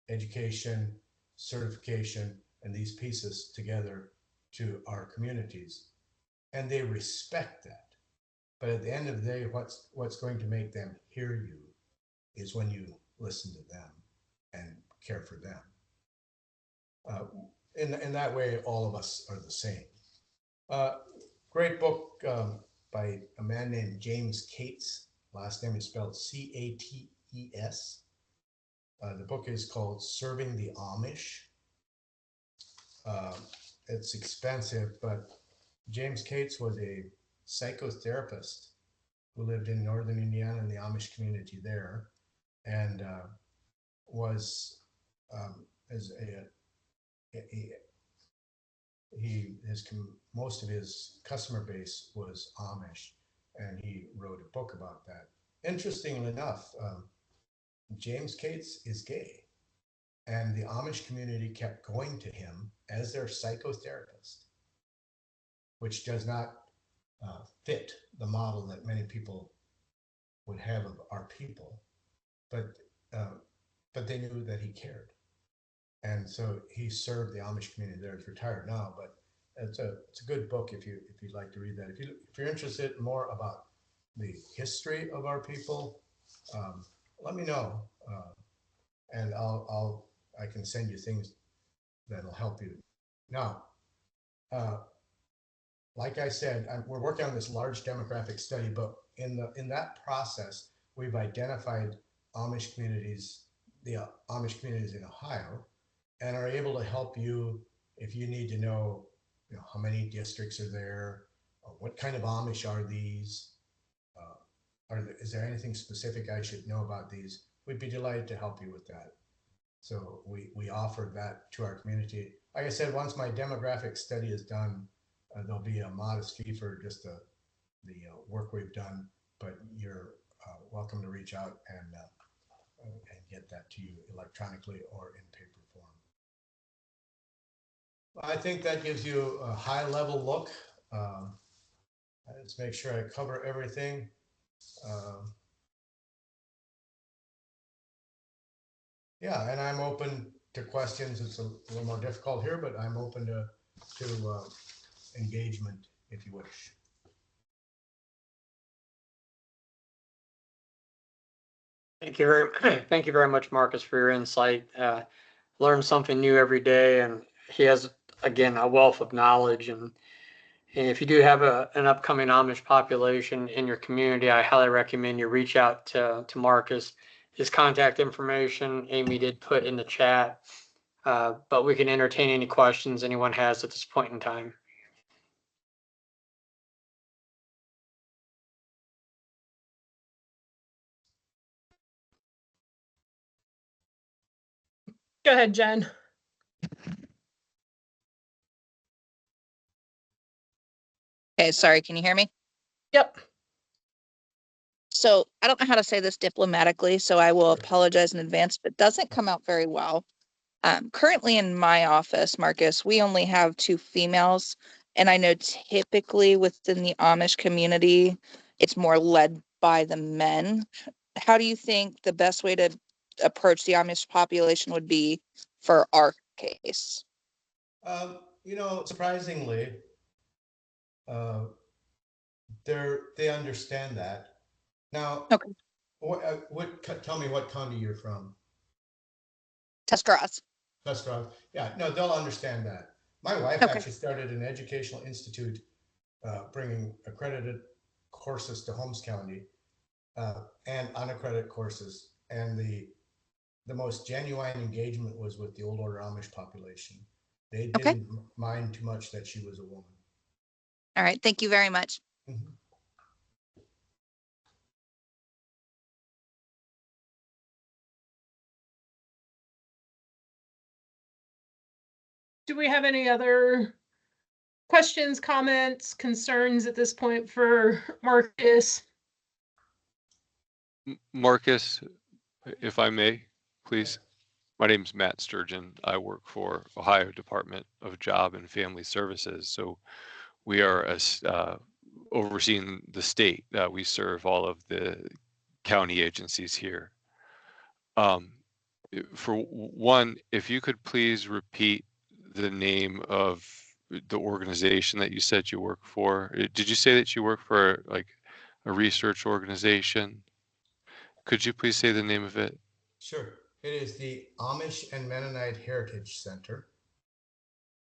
education, certification, and these pieces together to our communities, and they respect that. But at the end of the day, what's going to make them hear you is when you listen to them and care for them. In that way, all of us are the same. Great book by a man named James Cates. Last name is spelled C-A-T-E-S. The book is called Serving the Amish. It's expensive, but James Cates was a psychotherapist who lived in northern Indiana in the Amish community there, and was most of his customer base was Amish, and he wrote a book about that. Interestingly enough, James Cates is gay, and the Amish community kept going to him as their psychotherapist, which does not fit the model that many people would have of our people, but they knew that he cared, and so he served the Amish community there. He's retired now, but it's a good book if you'd like to read that. If you're interested more about the history of our people, let me know, and I can send you things that'll help you. Now, like I said, we're working on this large demographic study, but in that process, we've identified Amish communities, the Amish communities in Ohio, and are able to help you if you need to know, how many districts are there, what kind of Amish are these, is there anything specific I should know about these? We'd be delighted to help you with that. So we offer that to our community. Like I said, once my demographic study is done, there'll be a modest fee for just the work we've done, but you're welcome to reach out and get that to you electronically or in paper form. I think that gives you a high level look. Let's make sure I cover everything. Yeah, and I'm open to questions. It's a little more difficult here, but I'm open to engagement if you wish. Thank you very much, Marcus, for your insight. Learn something new every day, and he has, again, a wealth of knowledge. And if you do have an upcoming Amish population in your community, I highly recommend you reach out to Marcus. His contact information, Amy did put in the chat, but we can entertain any questions anyone has at this point in time. Go ahead, Jen. Okay, sorry, can you hear me? Yep. So I don't know how to say this diplomatically, so I will apologize in advance, but it doesn't come out very well. Currently in my office, Marcus, we only have 2 females, and I know typically within the Amish community, it's more led by the men. How do you think the best way to approach the Amish population would be for our case? Surprisingly, they understand that. Now, okay. Tell me what county you're from. Tuscarawas. Tuscarawas. Yeah, no, they'll understand that. My wife actually started an educational institute bringing accredited courses to Holmes County and unaccredited courses. And the most genuine engagement was with the old order Amish population. They didn't mind too much that she was a woman. All right. Thank you very much. Mm-hmm. Do we have any other questions, comments, concerns at this point for Marcus? Marcus, if I may, please. My name is Matt Sturgeon. I work for Ohio Department of Job and Family Services. So we are overseeing the state. We serve all of the county agencies here. For one, if you could please repeat the name of the organization that you said you work for. Did you say that you work for like a research organization? Could you please say the name of it? Sure. It is the Amish and Mennonite Heritage Center.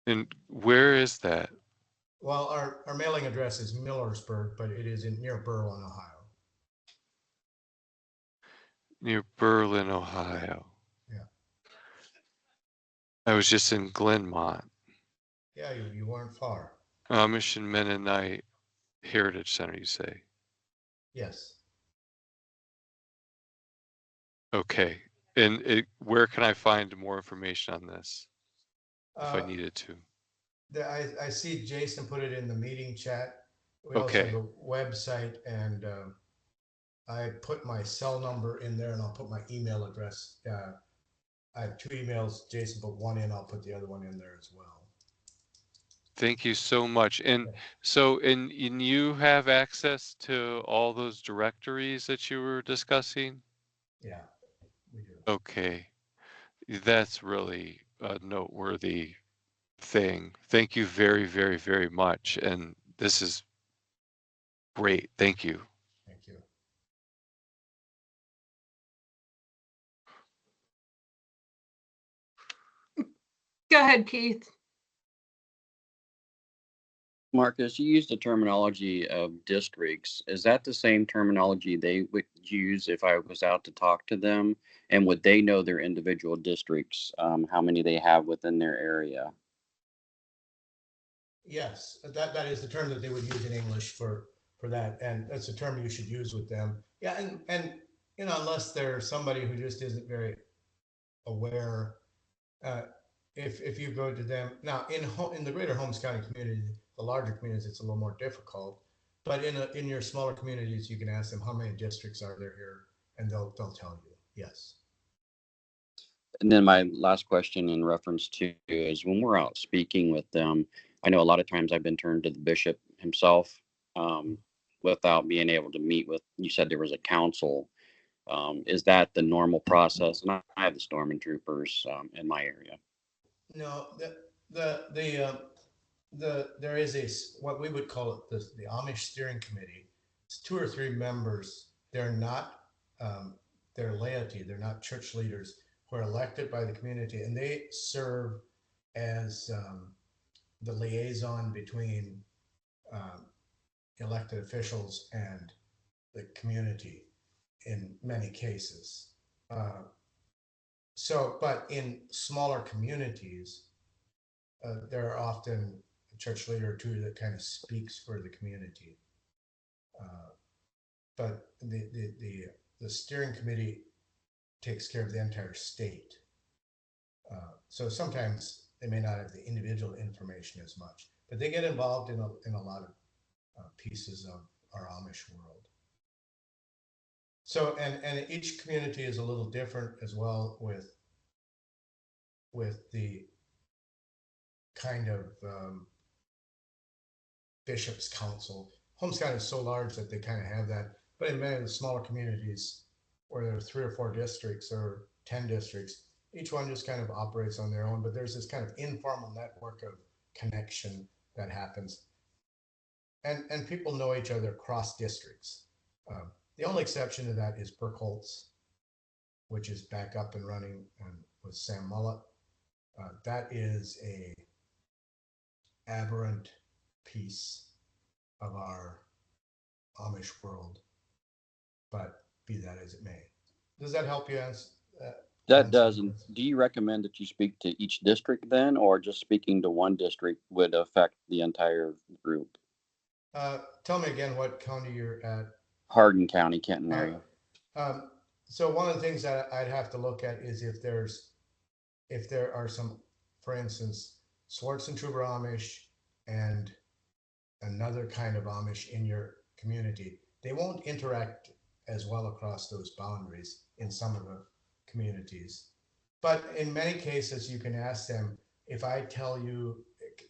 And where is that? Well, our mailing address is Millersburg, but it is near Berlin, Ohio. Near Berlin, Ohio. Yeah. I was just in Glenmont. Yeah, you weren't far. Amish and Mennonite Heritage Center, you say? Yes. Okay. And where can I find more information on this if I needed to? I see Jason put it in the meeting chat. We also Okay. have a website, and I put my cell number in there, and I'll put my email address. I have 2 emails. Jason put one in. I'll put the other one in there as well. Thank you so much. And so, and you have access to all those directories that you were discussing? Yeah, we do. Okay. That's really a noteworthy thing. Thank you very, very, very much. And this is great. Thank you. Thank you. Go ahead, Keith. Marcus, you used the terminology of districts. Is that the same terminology they would use if I was out to talk to them? And would they know their individual districts, how many they have within their area? Yes, that is the term that they would use in English for that, and that's a term you should use with them. Yeah, and you know, unless they're somebody who just isn't very aware, if you go to them now in the greater Holmes County community, the larger communities, it's a little more difficult. But in your smaller communities, you can ask them how many districts are there here, and they'll tell you. Yes. And then my last question in reference to is when we're out speaking with them, I know a lot of times I've been turned to the bishop himself without being able to meet with, you said there was a council. Is that the normal process? And I have the storming troopers in my area. No, there is what we would call it the Amish steering committee. It's 2 or 3 members. They're not they're laity. They're not church leaders who are elected by the community, and they serve as the liaison between elected officials and the community in many cases. But in smaller communities, there are often a church leader or 2 that kind of speaks for the community. But the steering committee takes care of the entire state. So sometimes they may not have the individual information as much, but they get involved in a lot of pieces of our Amish world. So, and each community is a little different as well with the kind of bishop's council. Holmes County is so large that they kind of have that, but in many of the smaller communities where there are 3 or 4 districts or 10 districts, each one just kind of operates on their own, but there's this kind of informal network of connection that happens. And people know each other across districts. The only exception to that is Burkholz, which is back up and running with Sam Mullet. That is a aberrant piece of our Amish world, but be that as it may. Does that help you answer? That does. And do you recommend that you speak to each district then, or just speaking to one district would affect the entire group? Tell me again what county you're at. Hardin County, Kenton area. So one of the things that I'd have to look at is if there are some, for instance, Swartzentruber Amish and another kind of Amish in your community. They won't interact as well across those boundaries in some of the communities. But in many cases, you can ask them, if I tell you,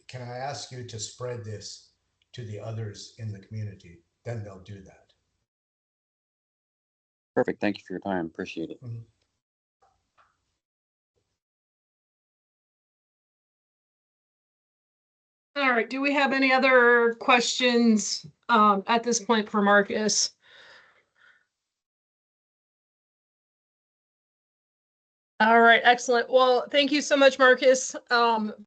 can I ask you to spread this to the others in the community, then they'll do that. Perfect. Thank you for your time. Appreciate it. Mhm. All right, do we have any other questions at this point for Marcus? All right, excellent. Well, thank you so much, Marcus,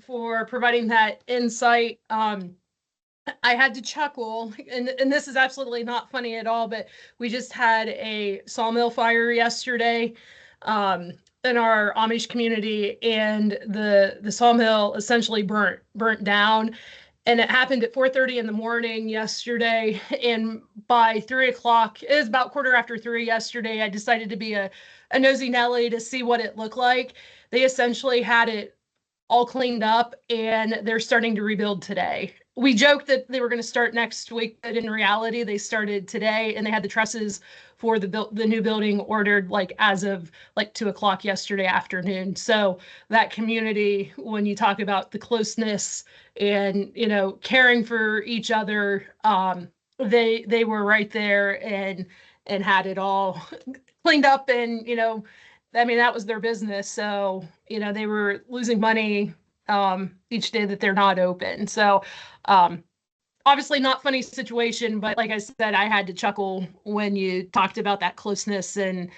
for providing that insight. I had to chuckle, and this is absolutely not funny at all, but we just had a sawmill fire yesterday in our Amish community, and the sawmill essentially burnt down. And it happened at 4:30 in the morning yesterday. And by 3 o'clock, it was about 3:15 yesterday, I decided to be a nosy Nelly to see what it looked like. They essentially had it all cleaned up, and they're starting to rebuild today. We joked that they were going to start next week, but in reality, they started today, and they had the trusses for the new building ordered like as of like 2 o'clock yesterday afternoon. So that community, when you talk about the closeness and caring for each other, they were right there and had it all cleaned up, and I mean, that was their business. So, they were losing money each day that they're not open. So, obviously not funny situation, but like I said, I had to chuckle when you talked about that closeness and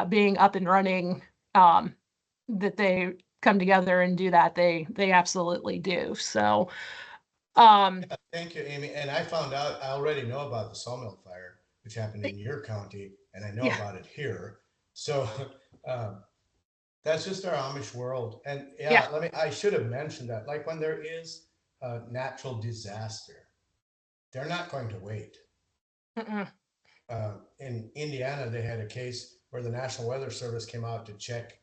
being up and running, that they come together and do that. They absolutely do. So, Thank you, Amy. And I found out, I already know about the sawmill fire, which happened in your county, and I know about it here. So that's just our Amish world. And I should have mentioned that. Like when there is a natural disaster, they're not going to wait. In Indiana, they had a case where the National Weather Service came out to check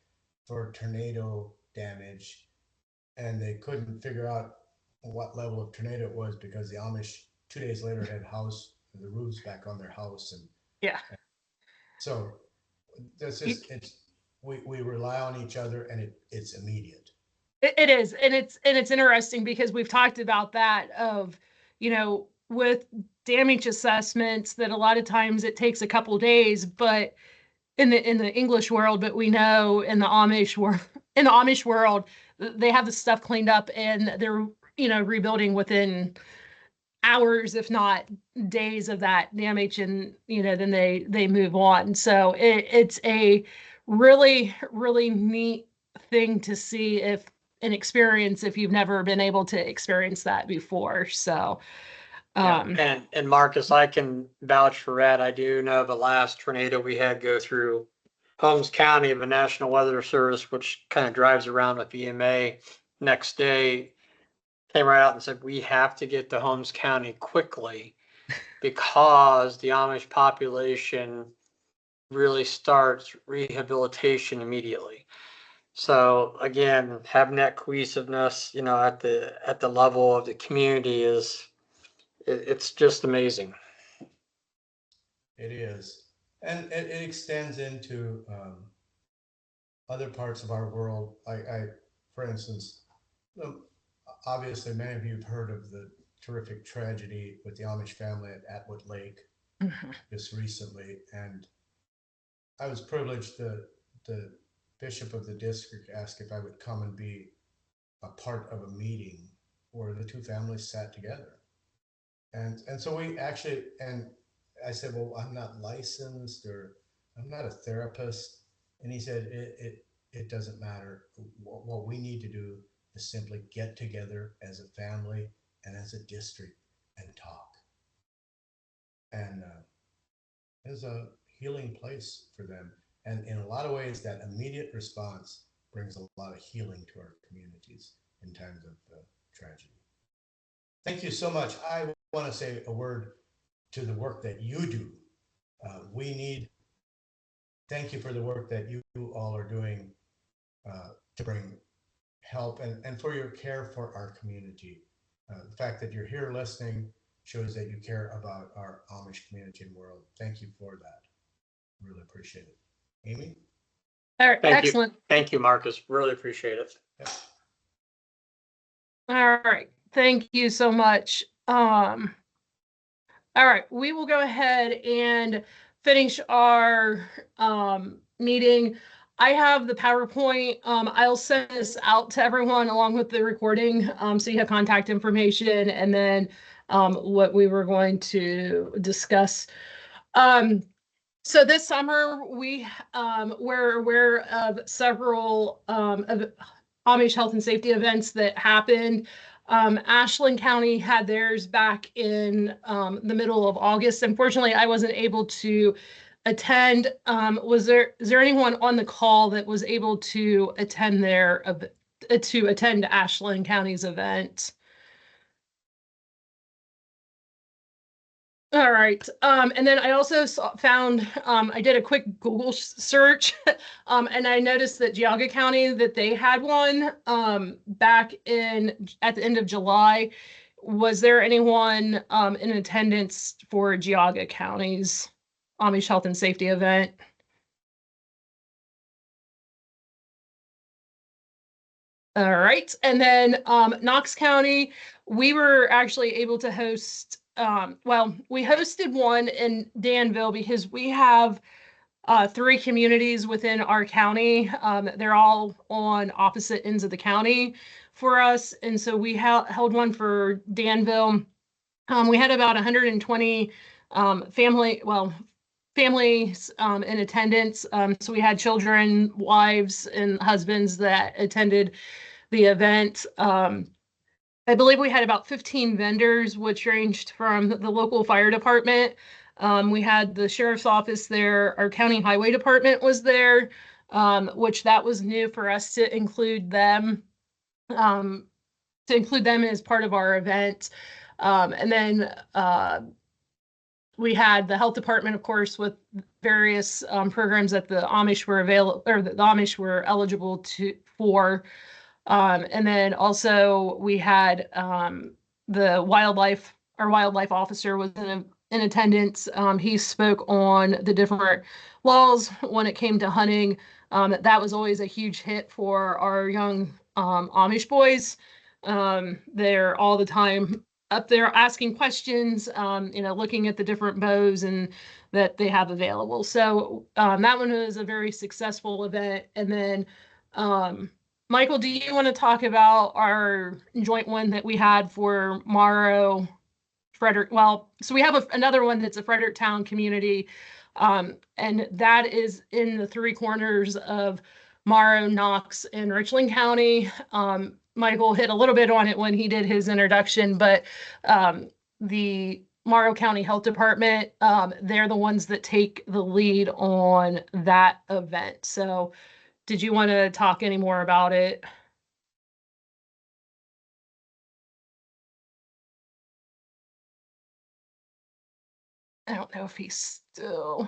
for tornado damage, and they couldn't figure out what level of tornado it was because the Amish 2 days later had the roofs back on their house. And so that's just, we rely on each other, and it's immediate. It is, and it's interesting because we've talked about that of, with damage assessments, that a lot of times it takes a couple days, but in the English world, but we know in the Amish world, they have the stuff cleaned up and they're rebuilding within hours, if not days, of that damage, and then they move on. So it's a really, really neat thing to see if you've never been able to experience that before. So and Marcus, I can vouch for that. I do know the last tornado we had go through Holmes County, the National Weather Service, which kind of drives around with EMA, next day came right out and said, we have to get to Holmes County quickly because the Amish population really starts rehabilitation immediately. So again, having that cohesiveness, at the level of the community it's just amazing. It is. And it extends into other parts of our world. For instance, obviously many of you have heard of the terrific tragedy with the Amish family at Atwood Lake just recently. And I was privileged, the bishop of the district asked if I would come and be a part of a meeting where the two families sat together. And so we actually, and I said, well, I'm not licensed, or I'm not a therapist. And he said, it doesn't matter. What we need to do is simply get together as a family and as a district and talk. And there's a healing place for them. And in a lot of ways, that immediate response brings a lot of healing to our communities in times of tragedy. Thank you so much. I want to say a word to the work that you do. Thank you for the work that you all are doing to bring help and for your care for our community. The fact that you're here listening shows that you care about our Amish community and world. Thank you for that. Really appreciate it. Amy? All right, excellent. Thank you, Marcus. Really appreciate it. Yep. All right. Thank you so much. All right, we will go ahead and finish our meeting. I have the PowerPoint. I'll send this out to everyone along with the recording, so you have contact information and then what we were going to discuss. So this summer we're aware of several of Amish health and safety events that happened. Ashland County had theirs back in the middle of August. Unfortunately, I wasn't able to attend. Is there anyone on the call that was able to attend Ashland County's event? All right. And then I also found, I did a quick Google search and I noticed that Geauga County, that they had one back at the end of July. Was there anyone in attendance for Geauga County's Amish Health and Safety event? All right. And then Knox County, we were actually able to host, we hosted one in Danville because we have 3 communities within our county. They're all on opposite ends of the county for us. And so we held one for Danville. We had about 120 families in attendance. So we had children, wives, and husbands that attended the event. I believe we had about 15 vendors, which ranged from the local fire department. We had the sheriff's office there. Our county highway department was there, which that was new for us to include them as part of our event. And then we had the health department, of course, with various programs that the Amish were available, or the Amish were eligible for. And then also we had our wildlife officer was in attendance. He spoke on the different laws when it came to hunting. That was always a huge hit for our young Amish boys. They're all the time up there asking questions, looking at the different bows and that they have available. So that one was a very successful event. And then Michael, do you want to talk about our joint one that we had for Morrow, Frederick? Well, so we have another one that's a Fredericktown community, and that is in the 3 corners of Morrow, Knox, and Richland County. Michael hit a little bit on it when he did his introduction, but the Morrow County Health Department, they're the ones that take the lead on that event. So did you want to talk any more about it? I don't know if he's still.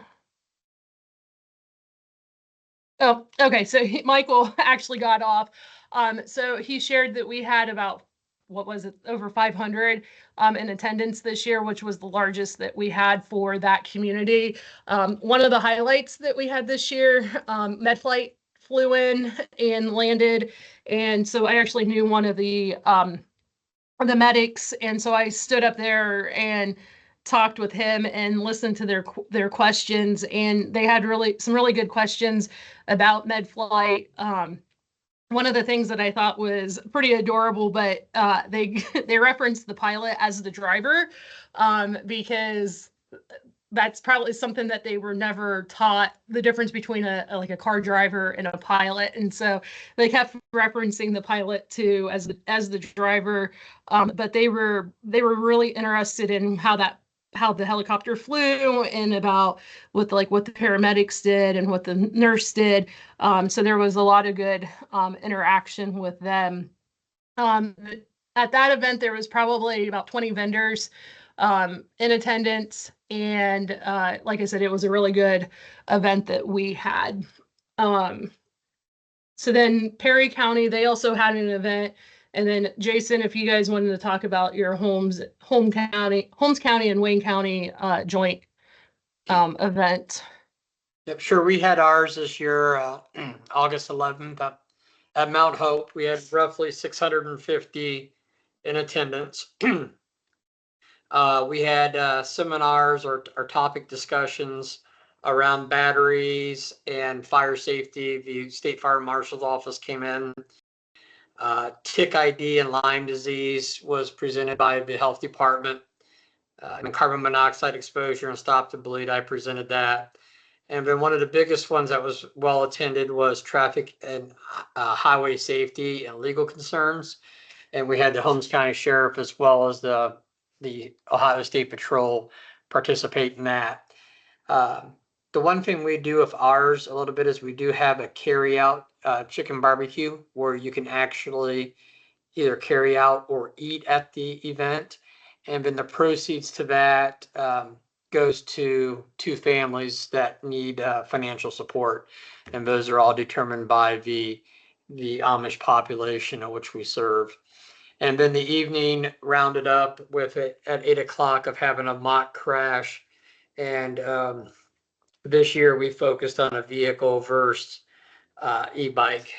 Oh, okay. So Michael actually got off. So he shared that we had about, what was it, over 500 in attendance this year, which was the largest that we had for that community. One of the highlights that we had this year, MedFlight flew in and landed. And so I actually knew one of the medics. And so I stood up there and talked with him and listened to their questions. And they had some really good questions about MedFlight. One of the things that I thought was pretty adorable, but they referenced the pilot as the driver because that's probably something that they were never taught, the difference between a car driver and a pilot. And so they kept referencing the pilot too as the driver. But they were really interested in how the helicopter flew and about what the paramedics did and what the nurse did. So there was a lot of good interaction with them. At that event, there was probably about 20 vendors in attendance. And like I said, it was a really good event that we had. So then Perry County, they also had an event. And then Jason, if you guys wanted to talk about your Holmes County and Wayne County joint event. Yep, sure. We had ours this year, August 11th at Mount Hope. We had roughly 650 in attendance. We had seminars or topic discussions around batteries and fire safety. The State Fire Marshal's Office came in. Tick ID and Lyme disease was presented by the Health Department. And carbon monoxide exposure and stop the bleed, I presented that. And then one of the biggest ones that was well attended was traffic and highway safety and legal concerns. And we had the Holmes County Sheriff as well as the Ohio State Patrol participate in that. The one thing we do with ours a little bit is we do have a carry out chicken barbecue where you can actually either carry out or eat at the event. And then the proceeds to that goes to two families that need financial support. And those are all determined by the Amish population of which we serve. And then the evening rounded up with it at 8 o'clock of having a mock crash. And this year we focused on a vehicle versus e-bike.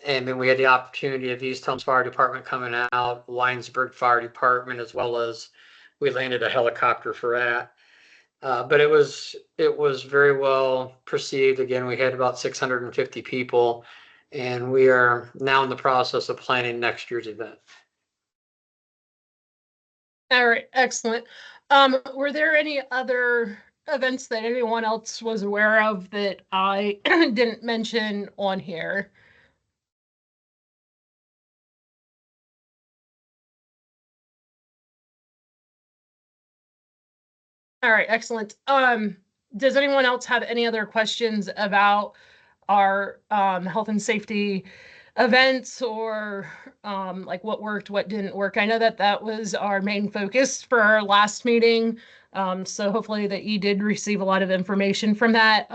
And then we had the opportunity of East Helms Fire Department coming out, Winesburg Fire Department, as well as we landed a helicopter for that. But it was very well perceived. Again, we had about 650 people, and we are now in the process of planning next year's event. All right, excellent. Were there any other events that anyone else was aware of that I didn't mention on here? All right, excellent. Does anyone else have any other questions about our health and safety events or like what worked, what didn't work? I know that that was our main focus for our last meeting. So hopefully that you did receive a lot of information from that.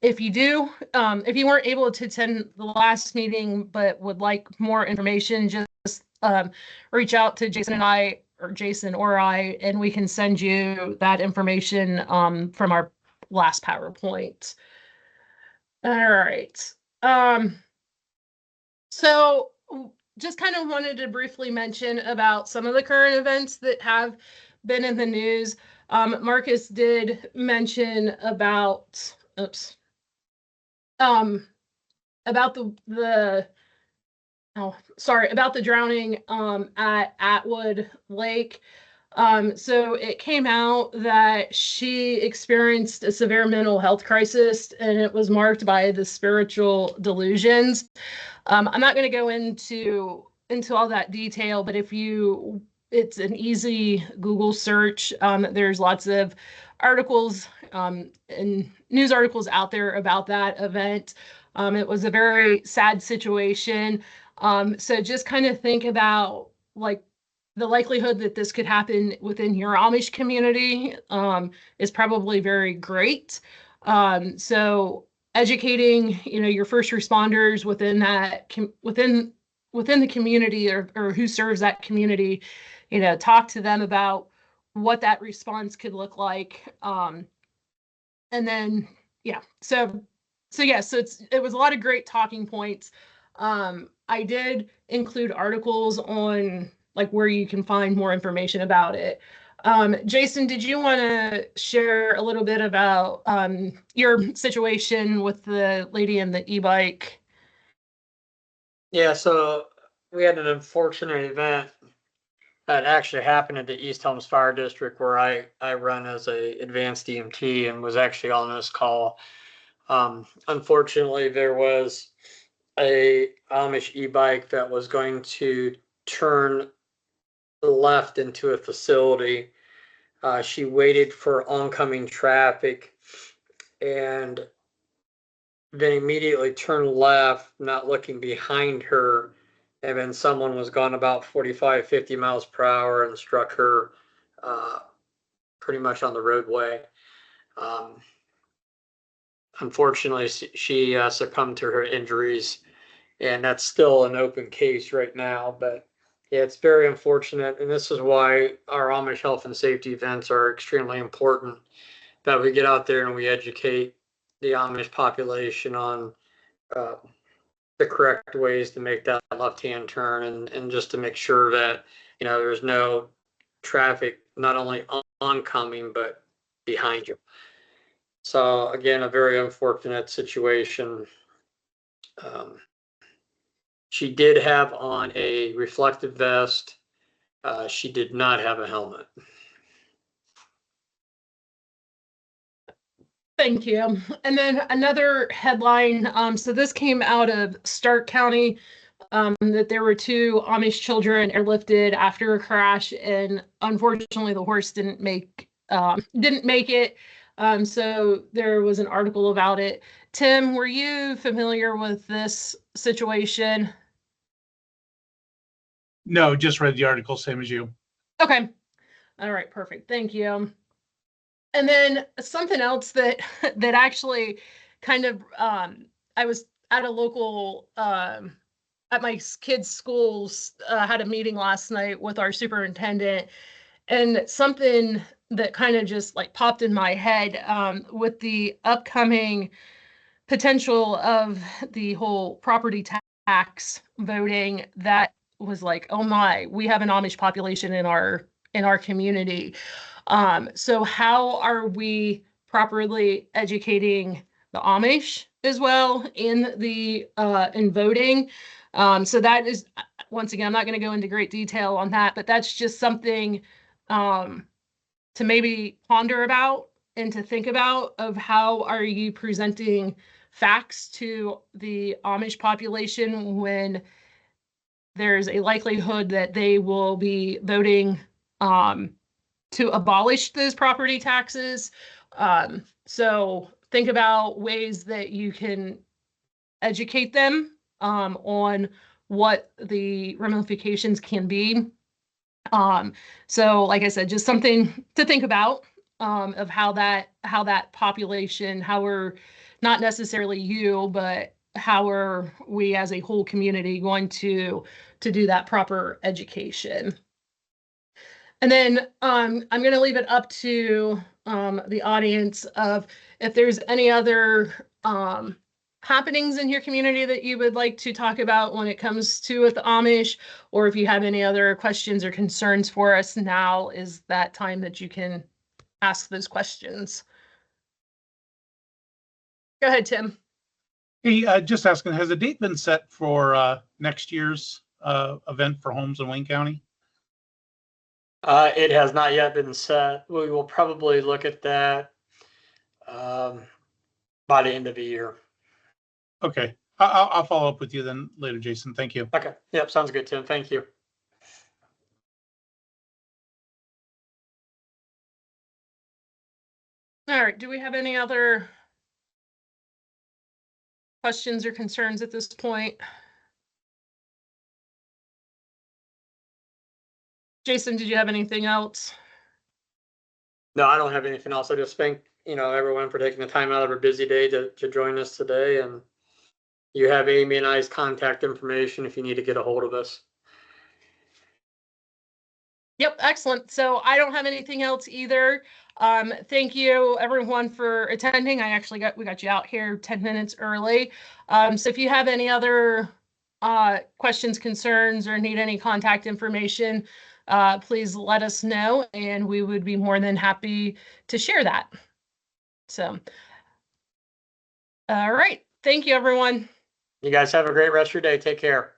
If you do, if you weren't able to attend the last meeting but would like more information, just reach out to Jason and I, or Jason or I, and we can send you that information from our last PowerPoint. All right. So just kind of wanted to briefly mention about some of the current events that have been in the news. Marcus did mention about, about about the drowning at Atwood Lake. So it came out that she experienced a severe mental health crisis, and it was marked by the spiritual delusions. I'm not going to go into all that detail, but it's an easy Google search. There's lots of articles and news articles out there about that event. It was a very sad situation. So just kind of think about like the likelihood that this could happen within your Amish community is probably very great. So educating, your first responders within that within the community or who serves that community, talk to them about what that response could look like. And then, yeah, so it was a lot of great talking points. I did include articles on like where you can find more information about it. Jason, did you want to share a little bit about your situation with the lady in the e-bike? Yeah, so we had an unfortunate event that actually happened at the East Helms Fire District where I run as a advanced EMT and was actually on this call. Unfortunately, there was a Amish e-bike that was going to turn left into a facility. She waited for oncoming traffic and then immediately turned left, not looking behind her. And then someone was gone about 45, 50 miles per hour and struck her pretty much on the roadway. Unfortunately, she succumbed to her injuries, and that's still an open case right now. But yeah, it's very unfortunate, and this is why our Amish health and safety events are extremely important, that we get out there and we educate the Amish population on the correct ways to make that left-hand turn and just to make sure that, there's no traffic, not only oncoming, but behind you. So again, a very unfortunate situation. She did have on a reflective vest. She did not have a helmet. Thank you. And then another headline, so this came out of Stark County, that there were 2 Amish children airlifted after a crash, and unfortunately the horse didn't make it. So there was an article about it. Tim, were you familiar with this situation? No, just read the article, same as you. Okay. All right, perfect. Thank you. And then something else that that actually kind of I was at a local at my kids' schools, had a meeting last night with our superintendent, and something that kind of just like popped in my head with the upcoming potential of the whole property tax voting. That was like, oh my, we have an Amish population in our community. So how are we properly educating the Amish as well in voting? So that is, once again, I'm not going to go into great detail on that, but that's just something to maybe ponder about and to think about, of how are you presenting facts to the Amish population when there's a likelihood that they will be voting to abolish those property taxes. So think about ways that you can educate them on what the ramifications can be. So like I said, just something to think about of how that population, how we're, not necessarily you, but how are we as a whole community going to do that proper education. And then I'm going to leave it up to the audience of if there's any other happenings in your community that you would like to talk about when it comes to with the Amish, or if you have any other questions or concerns for us. Now is that time that you can ask those questions. Go ahead, Tim. Hey, just asking, has a date been set for next year's event for homes in Wayne County? It has not yet been set. We will probably look at that by the end of the year. Okay, I'll follow up with you then later, Jason. Thank you. Okay. Yep. Sounds good, Tim. Thank you. All right. Do we have any other questions or concerns at this point? Jason, did you have anything else? No, I don't have anything else. I just thank, everyone for taking the time out of their busy day to join us today. And you have Amy and I's contact information if you need to get a hold of us. Yep, excellent. So I don't have anything else either. Thank you everyone for attending. We got you out here 10 minutes early. So if you have any other questions, concerns, or need any contact information, please let us know and we would be more than happy to share that. So, all right. Thank you, everyone. You guys have a great rest of your day. Take care.